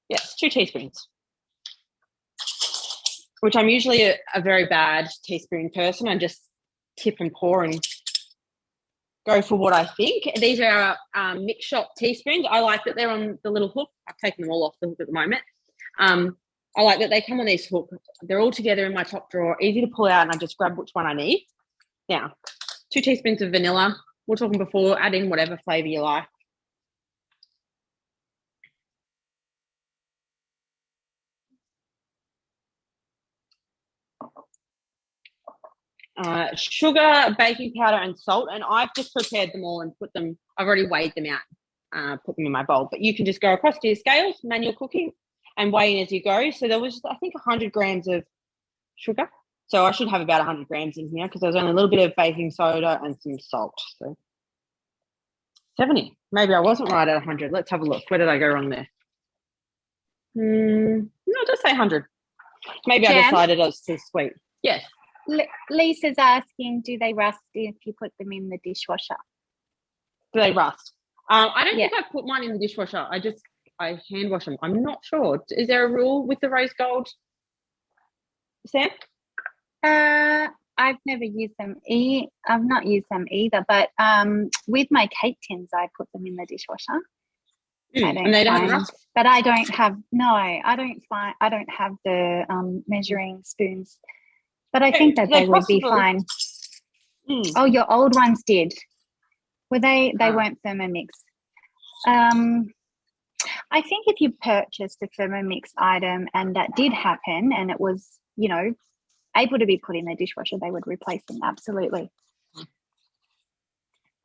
Yes, 2 teaspoons. Which I'm usually a very bad teaspoon person. I just tip and pour and go for what I think. These are mix shop teaspoons. I like that they're on the little hook. I've taken them all off the hook at the moment. I like that they come on these hooks. They're all together in my top drawer, easy to pull out, and I just grab which one I need. Now, 2 teaspoons of vanilla. We're talking before, add in whatever flavour you like. Sugar, baking powder, and salt. And I've just prepared them all and I've already weighed them out, put them in my bowl. But you can just go across to your scales, manual cooking, and weigh in as you go. So there was, I think, 100 grams of sugar. So I should have about 100 grams in here because there was only a little bit of baking soda and some salt. So 70. Maybe I wasn't right at 100. Let's have a look. Where did I go wrong there? No, just say 100. Maybe
Jen?
I decided it was too sweet. Yes.
Lisa's asking, do they rust if you put them in the dishwasher?
Do they rust? I don't think I put mine in the dishwasher. I hand wash them. I'm not sure. Is there a rule with the rose gold, Sam?
I've never used them. I've not used them either. But with my cake tins, I put them in the dishwasher.
And they don't rust?
But I don't have. No, I don't have the measuring spoons. But I think that they would be fine. Oh, your old ones did. Were they? They weren't Thermomix. I think if you purchased a Thermomix item and that did happen and it was, able to be put in the dishwasher, they would replace them. Absolutely.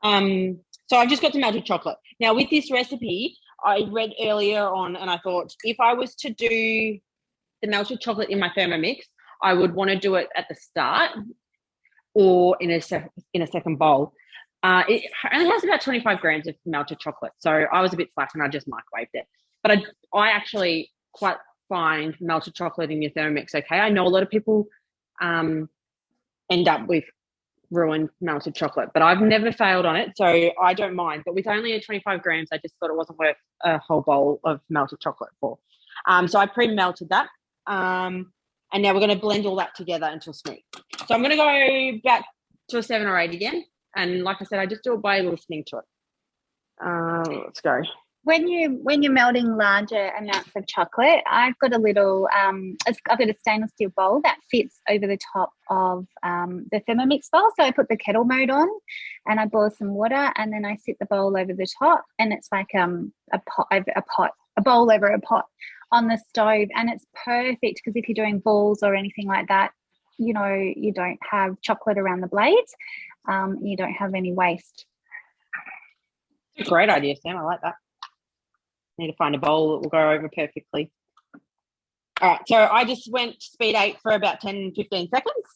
So I've just got some melted chocolate. Now with this recipe, I read earlier on and I thought if I was to do the melted chocolate in my Thermomix, I would want to do it at the start or in a second bowl. It only has about 25 grams of melted chocolate, so I was a bit slack and I just microwaved it. But I actually quite find melted chocolate in your Thermomix okay. I know a lot of people end up with ruined melted chocolate, but I've never failed on it, so I don't mind. But with only 25 grams, I just thought it wasn't worth a whole bowl of melted chocolate for. So I pre-melted that. And now we're going to blend all that together until smooth. So I'm going to go back to a 7 or 8 again. And like I said, I just do it by listening to it. Let's go.
When you're melting larger amounts of chocolate, I've got a little, I've got a stainless steel bowl that fits over the top of the Thermomix bowl. So I put the kettle mode on and I boil some water and then I sit the bowl over the top and it's like a bowl over a pot on the stove, and it's perfect because if you're doing balls or anything like that, you don't have chocolate around the blades, you don't have any waste.
It's a great idea, Sam. I like that. Need to find a bowl that will go over perfectly. All right, so I just went speed 8 for about 10, 15 seconds.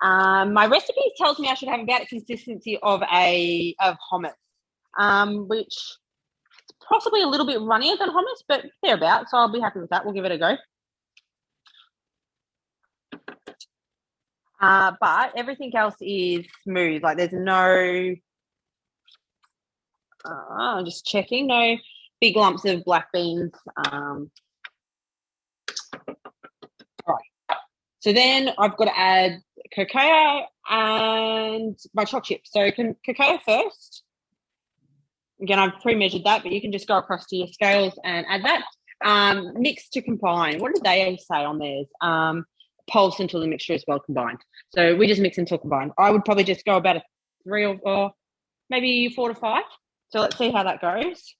My recipe tells me I should have about a consistency of hummus, which possibly a little bit runnier than hummus, but thereabouts, so I'll be happy with that. We'll give it a go. But everything else is smooth. Like there's no, I'm just checking, no big lumps of black beans. Right. So then I've got to add cacao and my choc chips. So cacao first. Again, I've pre-measured that, but you can just go across to your scales and add that. Mix to combine. What did they say on theirs? Pulse until the mixture is well combined. So we just mix until combined. I would probably just go about a 3 or maybe 4 to 5. So let's see how that goes.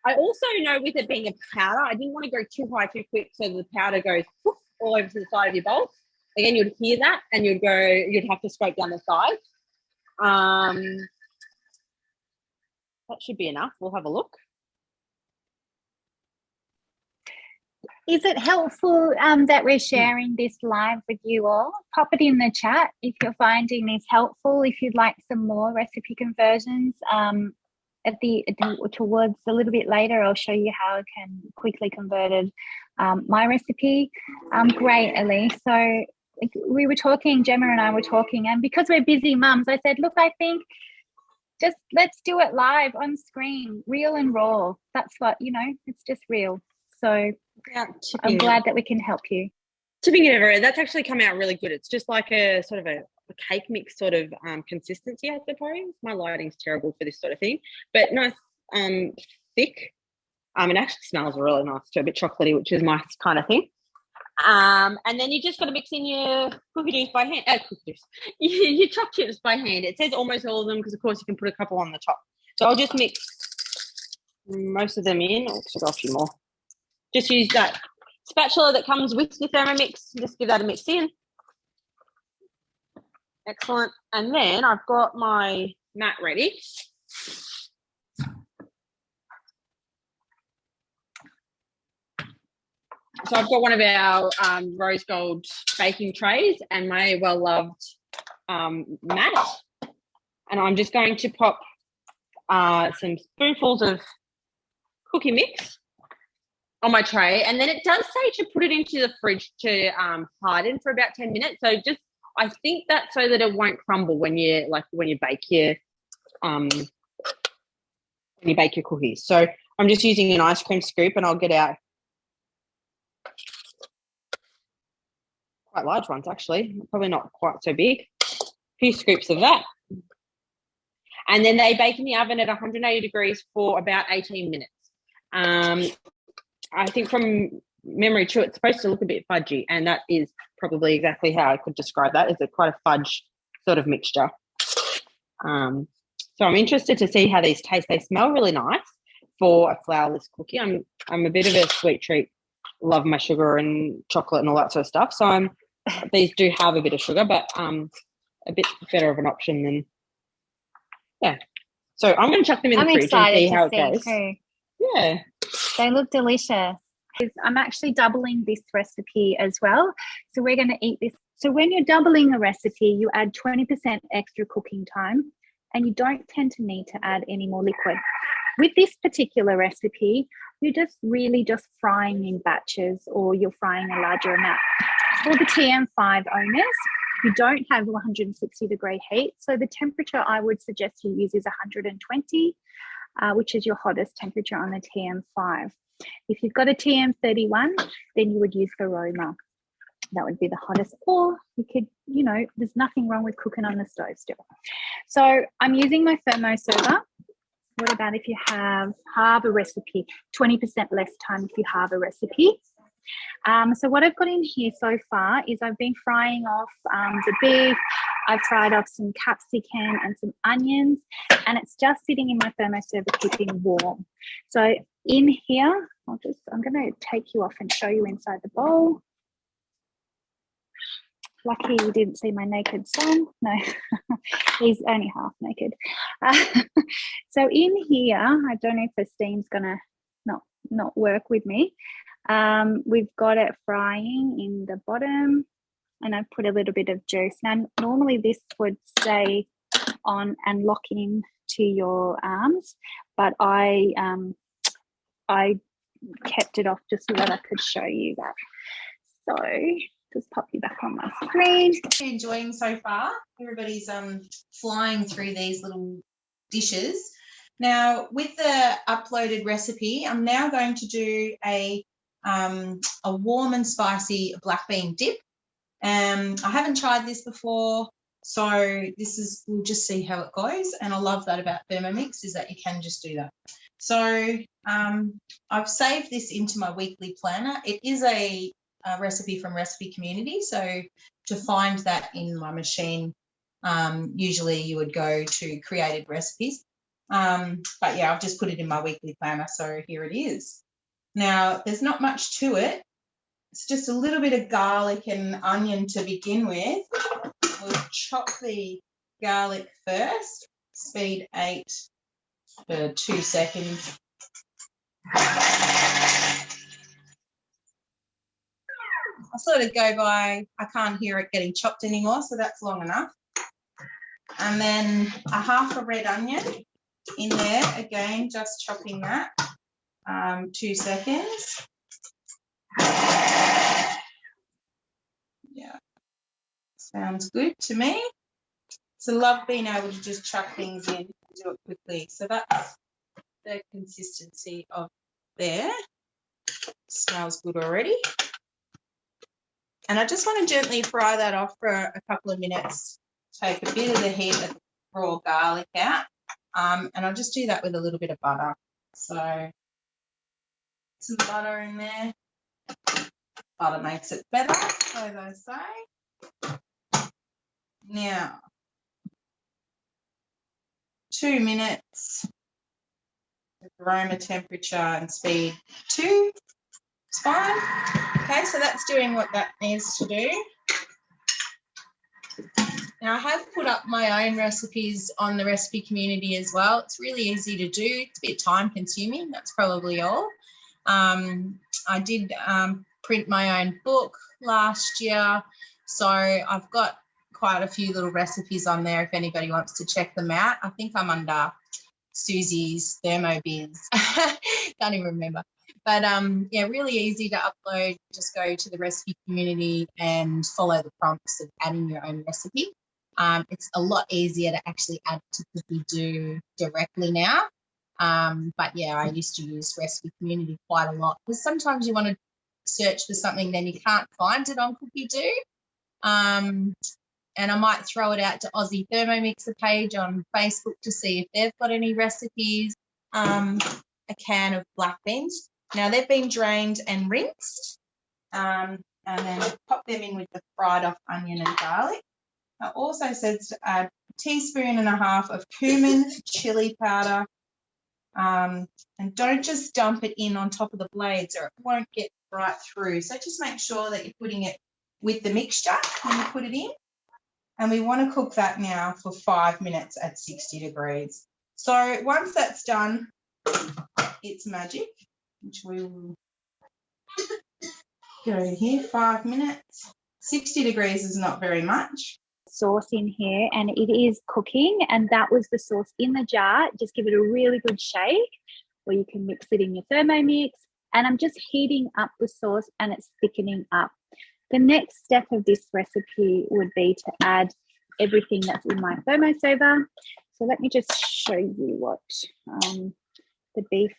I also know with it being a powder, I didn't want to go too high too quick so the powder goes all over to the side of your bowl. Again, you'd hear that and you'd have to scrape down the sides. That should be enough. We'll have a look.
Is it helpful that we're sharing this live with you all? Pop it in the chat if you're finding this helpful. If you'd like some more recipe conversions, towards a little bit later, I'll show you how I can quickly converted my recipe. Great, Ellie. So we were talking, Gemma and I were talking, and because we're busy mums, I said, look, I think just let's do it live on screen, real and raw. That's what, it's just real. So
Yeah,
I'm glad that we can help you.
Tipping it over, that's actually come out really good. It's just like a sort of a cake mix sort of consistency, I suppose. My lighting's terrible for this sort of thing, but nice, thick. It actually smells really nice too, a bit chocolatey, which is my kind of thing. And then you just got to mix in your cookie dough by hand. Your chopped chips by hand. It says almost all of them because, of course, you can put a couple on the top. So I'll just mix most of them in. I'll got a few more. Just use that spatula that comes with your Thermomix. Just give that a mix in. Excellent. And then I've got my mat ready. So I've got one of our rose gold baking trays and my well-loved mat. And I'm just going to pop some spoonfuls of cookie mix on my tray. And then it does say to put it into the fridge to harden for about 10 minutes. So just, I think that's so that it won't crumble when you bake your cookies. So I'm just using an ice cream scoop and I'll get out quite large ones actually, probably not quite so big. A few scoops of that. And then they bake in the oven at 180 degrees for about 18 minutes. I think from memory too, it's supposed to look a bit fudgy, and that is probably exactly how I could describe that. It's quite a fudge sort of mixture. So I'm interested to see how these taste. They smell really nice for a flourless cookie. I'm a bit of a sweet treat. Love my sugar and chocolate and all that sort of stuff. So these do have a bit of sugar, but a bit better of an option than, yeah. So I'm going to chuck them in the fridge and see how it goes.
Too.
Yeah.
They look delicious. I'm actually doubling this recipe as well. So we're going to eat this. So when you're doubling a recipe, you add 20% extra cooking time and you don't tend to need to add any more liquid. With this particular recipe, you're just really just frying in batches or you're frying a larger amount. For the TM5 owners, you don't have 160-degree heat. So the temperature I would suggest you use is 120, which is your hottest temperature on the TM5. If you've got a TM31, then you would use Aroma. That would be the hottest. Or you could, there's nothing wrong with cooking on the stove still. So I'm using my thermo server. What about if you halve a recipe? 20% less time if you halve a recipe. So what I've got in here so far is I've been frying off the beef. I've fried off some capsicum and some onions, and it's just sitting in my thermo server keeping warm. So in here, I'm going to take you off and show you inside the bowl. Lucky you didn't see my naked son. No, he's only half naked. So in here, I don't know if the steam's going to not work with me. We've got it frying in the bottom, and I've put a little bit of juice. Now, normally this would stay on and lock in to your arms, but I kept it off just so that I could show you that. So just pop you back on my screen.
Enjoying so far. Everybody's flying through these little dishes. Now, with the uploaded recipe, I'm now going to do a warm and spicy Blackbean Dip. I haven't tried this before, so we'll just see how it goes. And I love that about Thermomix is that you can just do that. So I've saved this into my weekly planner. It is a recipe from Recipe Community. So to find that in my machine, usually you would go to created recipes. But yeah, I've just put it in my weekly planner. So here it is. Now, there's not much to it. It's just a little bit of garlic and onion to begin with. We'll chop the garlic first, speed 8 for 2 seconds. I sort of go by, I can't hear it getting chopped anymore, so that's long enough. And then a half a red onion. in there. Again, just chopping that. 2 seconds. Yeah, sounds good to me. So love being able to just chuck things in and do it quickly. So that's the consistency of there. Smells good already. And I just want to gently fry that off for a couple of minutes. Take a bit of the heat of the raw garlic out. And I'll just do that with a little bit of butter. So some butter in there. Butter makes it better, so they say. Now, 2 minutes. Aroma, temperature, and speed 2. It's fine. Okay, so that's doing what that needs to do. Now, I have put up my own recipes on the recipe community as well. It's really easy to do. It's a bit time consuming. That's probably all. I did print my own book last year, so I've got quite a few little recipes on there if anybody wants to check them out. I think I'm under Susie's Thermobiz. Can't even remember. But yeah, really easy to upload. Just go to the recipe community and follow the prompts of adding your own recipe. It's a lot easier to actually add to Cookie Dough directly now. But yeah, I used to use recipe community quite a lot because sometimes you want to search for something, then you can't find it on Cookie Dough. And I might throw it out to Aussie Thermomixer page on Facebook to see if they've got any recipes. A can of black beans. Now, they've been drained and rinsed. And then pop them in with the fried off onion and garlic. It also says to add 1.5 teaspoons of cumin, chili powder. And don't just dump it in on top of the blades or it won't get right through. So just make sure that you're putting it with the mixture when you put it in. And we want to cook that now for 5 minutes at 60 degrees. So once that's done, it's magic, which we will go here, 5 minutes. 60 degrees is not very much.
Sauce in here and it is cooking, and that was the sauce in the jar. Just give it a really good shake, or you can mix it in your Thermomix. And I'm just heating up the sauce and it's thickening up. The next step of this recipe would be to add everything that's in my thermosaver. So let me just show you what the beef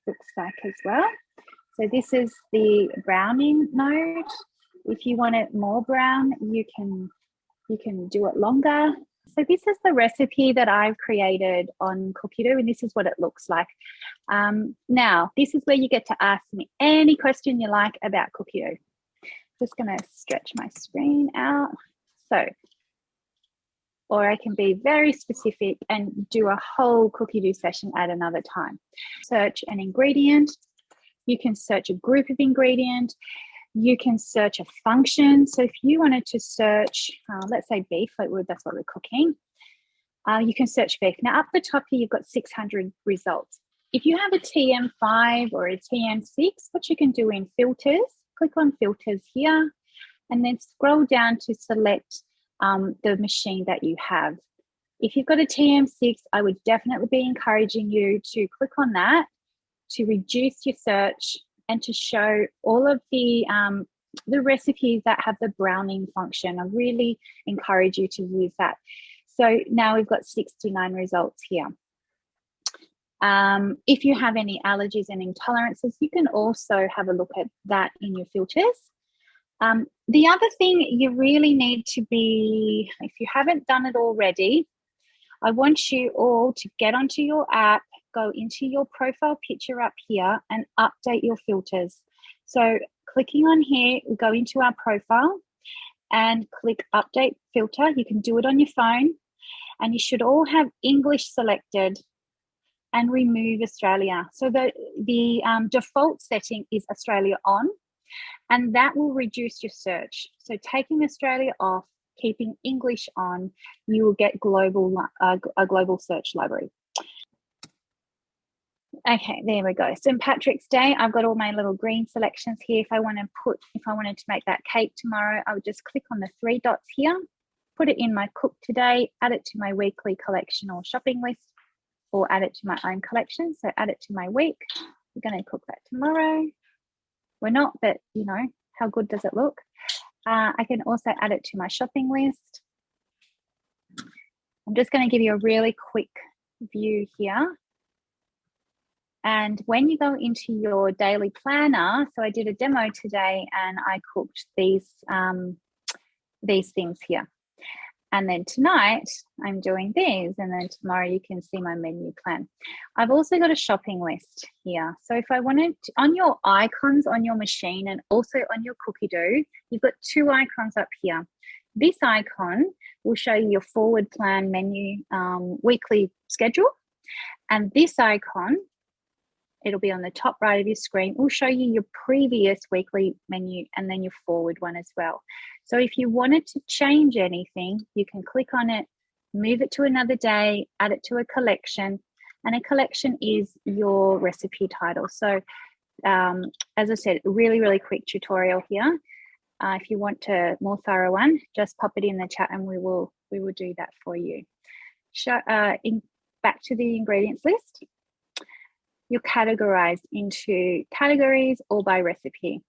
looks like as well. So this is the browning mode. If you want it more brown, you can do it longer. So this is the recipe that I've created on Cookie Dough, and this is what it looks like. Now, this is where you get to ask me any question you like about Cookie Dough. Just going to stretch my screen out. So, or I can be very specific and do a whole Cookie Dough session at another time. Search an ingredient. You can search a group of ingredients. You can search a function. So if you wanted to search, let's say beef, that's what we're cooking. You can search beef. Now up the top here, you've got 600 results. If you have a TM5 or a TM6, what you can do in filters, click on filters here, and then scroll down to select the machine that you have. If you've got a TM6, I would definitely be encouraging you to click on that to reduce your search and to show all of the recipes that have the browning function. I really encourage you to use that. So now we've got 69 results here. If you have any allergies and intolerances, you can also have a look at that in your filters. The other thing you really need to be, if you haven't done it already, I want you all to get onto your app, go into your profile picture up here and update your filters. So clicking on here, we go into our profile and click update filter. You can do it on your phone and you should all have English selected and remove Australia. So the default setting is Australia on, and that will reduce your search. So taking Australia off, keeping English on, you will get a global search library. Okay, there we go. St. Patrick's Day, I've got all my little green selections here. If I wanted to make that cake tomorrow, I would just click on the 3 dots here, put it in my cook today, add it to my weekly collection or shopping list, or add it to my own collection. So add it to my week. We're going to cook that tomorrow. We're not, but you know, how good does it look? I can also add it to my shopping list. I'm just going to give you a really quick view here. And when you go into your daily planner, so I did a demo today and I cooked these things here. And then tonight I'm doing these, and then tomorrow you can see my menu plan. I've also got a shopping list here. So if I wanted to, on your icons on your machine and also on your cookie dough, you've got two icons up here. This icon will show you your forward plan menu weekly schedule. And this icon, it'll be on the top right of your screen, will show you your previous weekly menu and then your forward one as well. So if you wanted to change anything, you can click on it, move it to another day, add it to a collection, and a collection is your recipe title. So as I said, really, really quick tutorial here. If you want a more thorough one, just pop it in the chat and we will do that for you. Back to the ingredients list. You're categorized into categories or by recipe.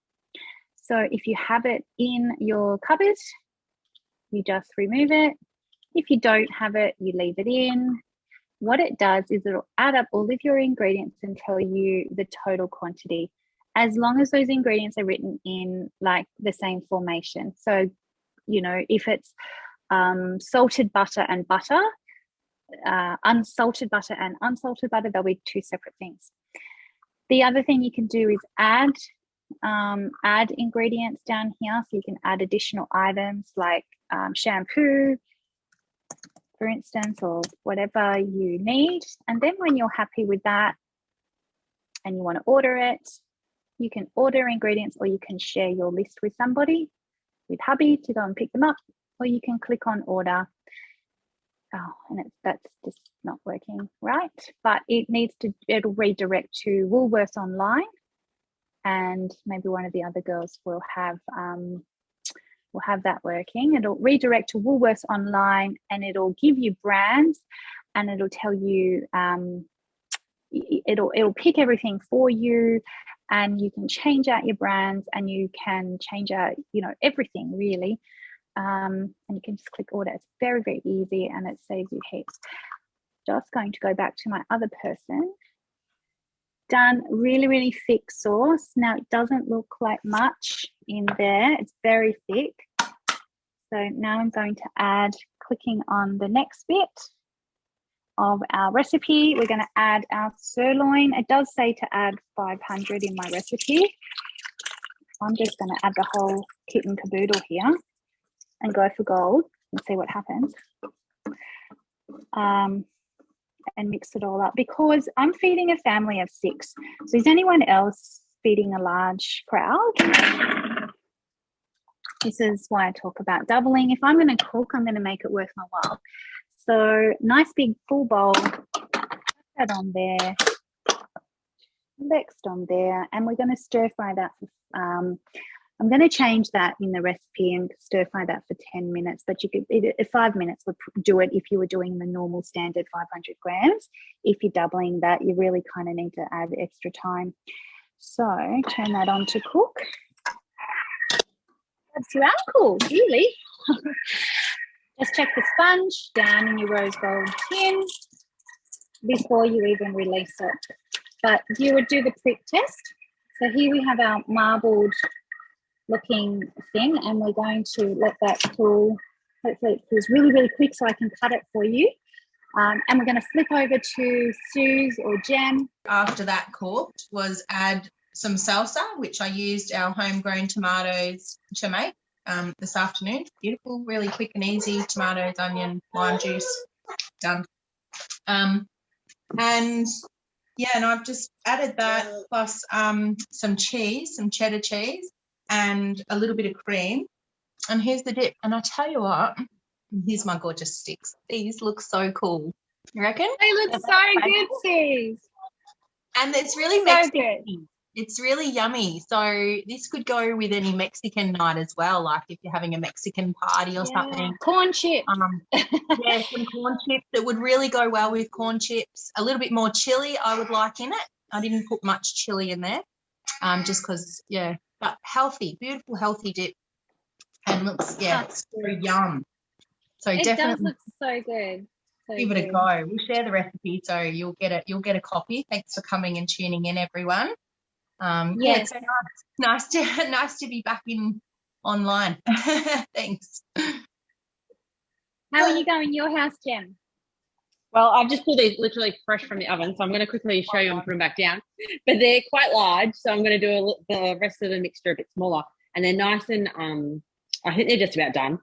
So if you have it in your cupboard, you just remove it. If you don't have it, you leave it in. What it does is it'll add up all of your ingredients and tell you the total quantity, as long as those ingredients are written in like the same formation. So, you know, if it's salted butter and butter, unsalted butter and unsalted butter, they'll be two separate things. The other thing you can do is add ingredients down here. So you can add additional items like shampoo, for instance, or whatever you need. And then when you're happy with that and you want to order it, you can order ingredients, or you can share your list with somebody, with hubby, to go and pick them up, or you can click on order. Oh, and that's just not working right, but it'll redirect to Woolworths online, and maybe one of the other girls will have that working. It'll redirect to Woolworths online, and it'll give you brands, and it'll tell you it'll pick everything for you, and you can change out your brands, and you can change out, you know, everything really. And you can just click order. It's very, very easy, and it saves you heaps. Just going to go back to my other person. Done. Really, really thick sauce. Now it doesn't look like much in there. It's very thick. So now I'm going to add, clicking on the next bit of our recipe, we're going to add our sirloin. It does say to add 500 in my recipe. I'm just going to add the whole kit and caboodle here and go for gold and see what happens. And mix it all up, because I'm feeding a family of 6. So is anyone else feeding a large crowd? This is why I talk about doubling. If I'm going to cook, I'm going to make it worth my while. So nice big full bowl, put that on there, next on there, and we're going to stir fry that for I'm going to change that in the recipe and stir fry that for 10 minutes, but you could, 5 minutes would do it if you were doing the normal standard 500 grams. If you're doubling that, you really kind of need to add extra time. So turn that on to cook. That's your uncle, really. Just check the sponge down in your rose gold tin before you even release it. But you would do the prick test. So here we have our marbled looking thing, and we're going to let that cool. Hopefully it cools really, really quick so I can cut it for you. And we're going to flip over to Suze or Jem.
After that cooked was add some salsa, which I used our homegrown tomatoes to make this afternoon. Beautiful, really quick and easy. Tomatoes, onion, lime juice, done. And yeah, and I've just added that plus some cheese, some cheddar cheese, and a little bit of cream. And here's the dip. And I tell you what, here's my gorgeous sticks. These look so cool. You reckon?
They look so good, Suze.
And it's really Mexican. It's really yummy. So this could go with any Mexican night as well, like if you're having a Mexican party or something.
Corn chips.
Yeah, some corn chips. It would really go well with corn chips. A little bit more chili I would like in it. I didn't put much chili in there, just because, yeah, but healthy, beautiful, healthy dip. And looks, yeah, it's very yum. So
It
definitely
does look so good. So
give it a go. We'll share the recipe, so you'll get a copy. Thanks for coming and tuning in, everyone. Yeah,
Yes.
so nice to be back in online. Thanks.
How are you going your house, Jem?
Well, I've just pulled these literally fresh from the oven, so I'm going to quickly show you and put them back down. But they're quite large, so I'm going to do the rest of the mixture a bit smaller. And they're nice and, I think they're just about done.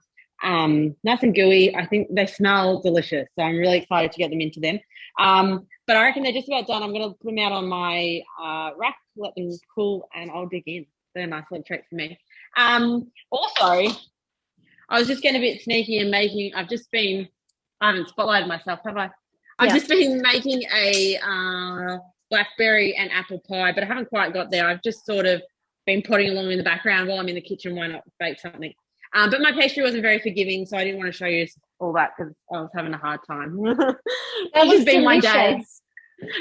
Nice and gooey. I think they smell delicious, so I'm really excited to get them into them. But I reckon they're just about done. I'm going to put them out on my rack, let them cool, and I'll dig in. They're a nice little treat for me. Also, I was just getting a bit sneaky and I haven't spotlighted myself, have I? I've just been making a Blackberry and Apple Pie, but I haven't quite got there. I've just sort of been potting along in the background while I'm in the kitchen. Why not bake something? But my pastry wasn't very forgiving, so I didn't want to show you all that because I was having a hard time. That was been my day.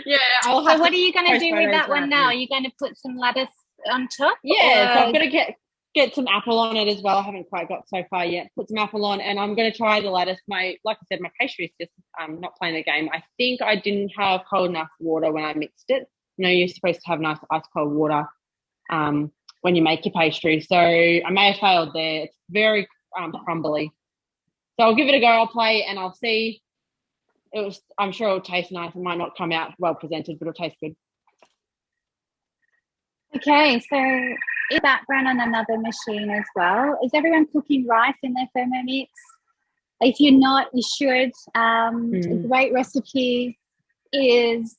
Yeah.
So what are you going to do with that one now? Are you going to put some lettuce on top?
Yeah, so I've got to get some apple on it as well. I haven't quite got so far yet. Put some apple on, and I'm going to try the lettuce. Like I said, my pastry is just not playing the game. I think I didn't have cold enough water when I mixed it. You know, you're supposed to have nice ice cold water when you make your pastry. So I may have failed there. It's very crumbly. So I'll give it a go. I'll play and I'll see. I'm sure it'll taste nice. It might not come out well presented, but it'll taste good.
Okay, so in the background on another machine as well. Is everyone cooking rice in their Thermomix? If you're not, you should. A great recipe is,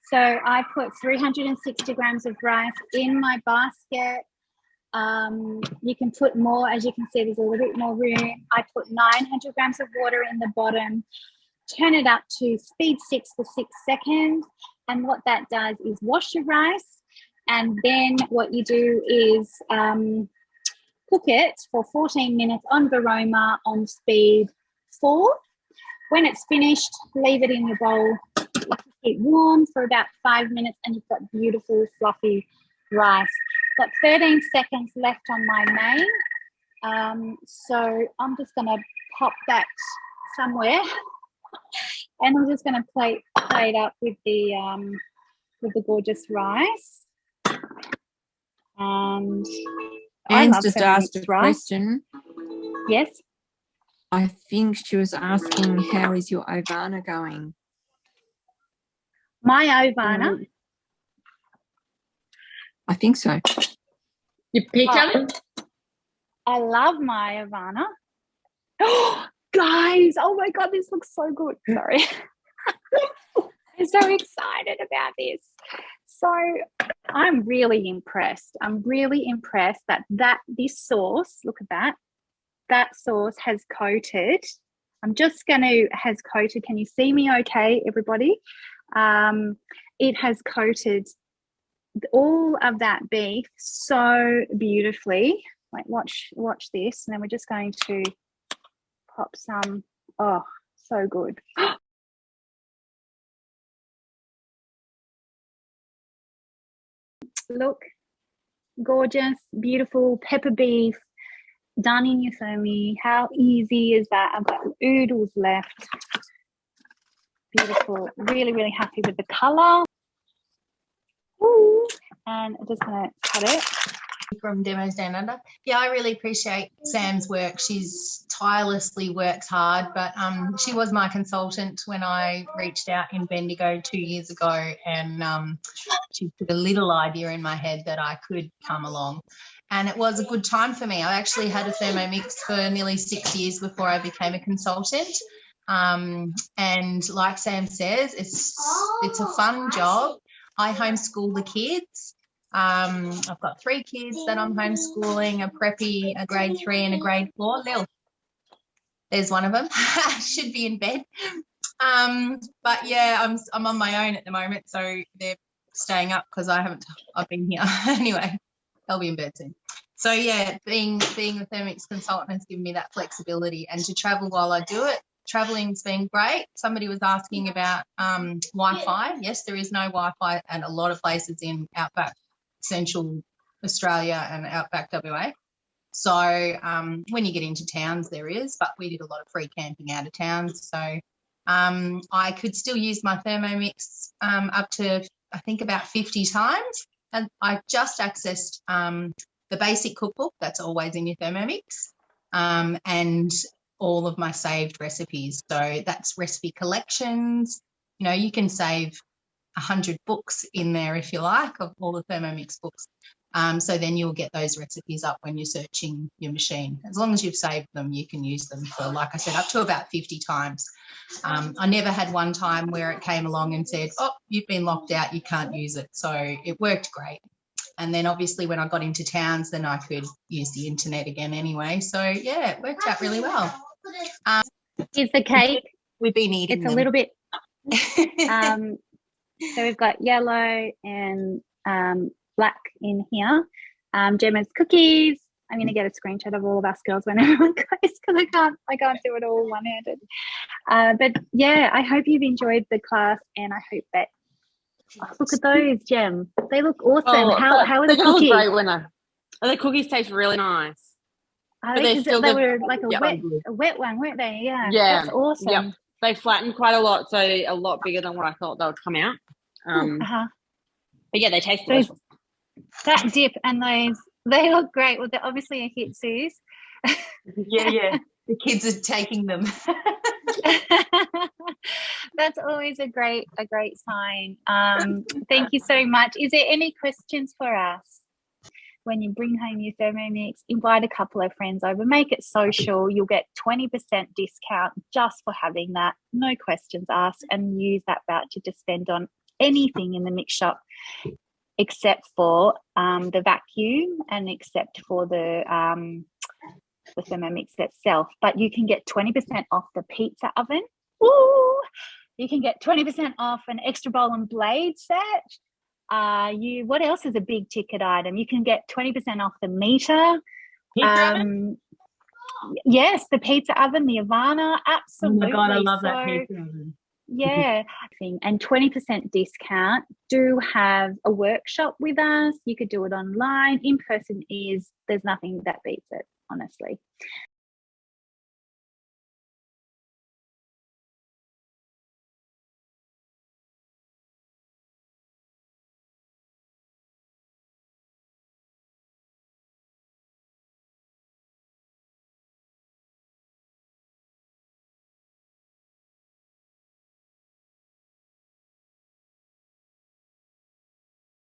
so I put 360 grams of rice in my basket. You can put more. As you can see, there's a little bit more room. I put 900 grams of water in the bottom. Turn it up to speed 6 for 6 seconds. And what that does is wash your rice. And then what you do is cook it for 14 minutes on Varoma on speed 4. When it's finished, leave it in your bowl. Keep warm for about 5 minutes and you've got beautiful fluffy rice. Got 13 seconds left on my main. So I'm just going to pop that somewhere. And I'm just going to plate up with the gorgeous rice. And
Anne's just asked a question.
Yes.
I think she was asking, how is your Ovana going?
My Ovana?
I think so.
You peeked at it?
I love my Ovana. Oh, guys, oh my God, this looks so good. Sorry. I'm so excited about this. So I'm really impressed. I'm really impressed that this sauce, look at that sauce has coated. Has coated. Can you see me okay, everybody? It has coated all of that beef so beautifully. Like watch this. And then we're just going to pop some. Oh, so good. Look, gorgeous, beautiful pepper beef done in your thermi. How easy is that? I've got oodles left. Beautiful. Really, really happy with the colour. Ooh. And I'm just going to cut it.
From Demos Down Under. Yeah, I really appreciate Sam's work. She's tirelessly works hard, but she was my consultant when I reached out in Bendigo 2 years ago, and she put a little idea in my head that I could come along. And it was a good time for me. I actually had a Thermomix for nearly 6 years before I became a consultant. And like Sam says, it's a fun job. I homeschool the kids. I've got 3 kids that I'm homeschooling, a preppy, a grade 3 and a grade 4. Lil, there's one of them. Should be in bed. But yeah, I'm on my own at the moment, so they're staying up because I've been here. Anyway, they'll be in bed soon. So yeah, being the Thermomix consultant has given me that flexibility, and to travel while I do it. Traveling's been great. Somebody was asking about Wi-Fi. Yes, there is no Wi-Fi at a lot of places in outback Central Australia and outback WA. So when you get into towns, there is, but we did a lot of free camping out of town. So I could still use my Thermomix up to, I think, about 50 times. And I just accessed the basic cookbook that's always in your Thermomix, and all of my saved recipes. So that's recipe collections. You know, you can save 100 books in there if you like, of all the Thermomix books. So then you'll get those recipes up when you're searching your machine. As long as you've saved them, you can use them for, like I said, up to about 50 times. I never had one time where it came along and said, oh, you've been locked out, you can't use it. So it worked great. And then obviously when I got into towns, then I could use the internet again anyway. So yeah, it worked out really well.
Is the cake?
We've been eating
It's
them.
a little bit. So we've got yellow and black in here. Gemma's cookies. I'm going to get a screenshot of all of us girls when everyone goes, because I can't do it all one-handed. But yeah, I hope you've enjoyed the class, and I hope that. Oh, look at those, Gem. They look awesome.
Oh,
how are the
they're gonna look
cookies?
great when the cookies taste really nice.
Are
But
they?
they're
'Cause
still
they
good.
were like a wet one, weren't they? Yeah.
Yeah.
That's awesome.
Yep. They flattened quite a lot, so a lot bigger than what I thought they would come out. But yeah, they taste delicious.
That dip and those, they look great. Well, they're obviously a hit, Suze.
Yeah. The kids are taking them.
That's always a great sign. Thank you so much. Is there any questions for us? When you bring home your Thermomix, invite a couple of friends over, make it social. You'll get 20% discount just for having that. No questions asked, and use that voucher to spend on anything in the mix shop except for the vacuum and except for the Thermomix itself. But you can get 20% off the pizza oven. Woo! You can get 20% off an extra bowl and blade set. What else is a big ticket item? You can get 20% off the meter. Yes, the pizza oven, the Ivana, absolutely.
Oh my God, I love that pizza oven.
Yeah, and 20% discount. Do have a workshop with us. You could do it online. In person there's nothing that beats it, honestly.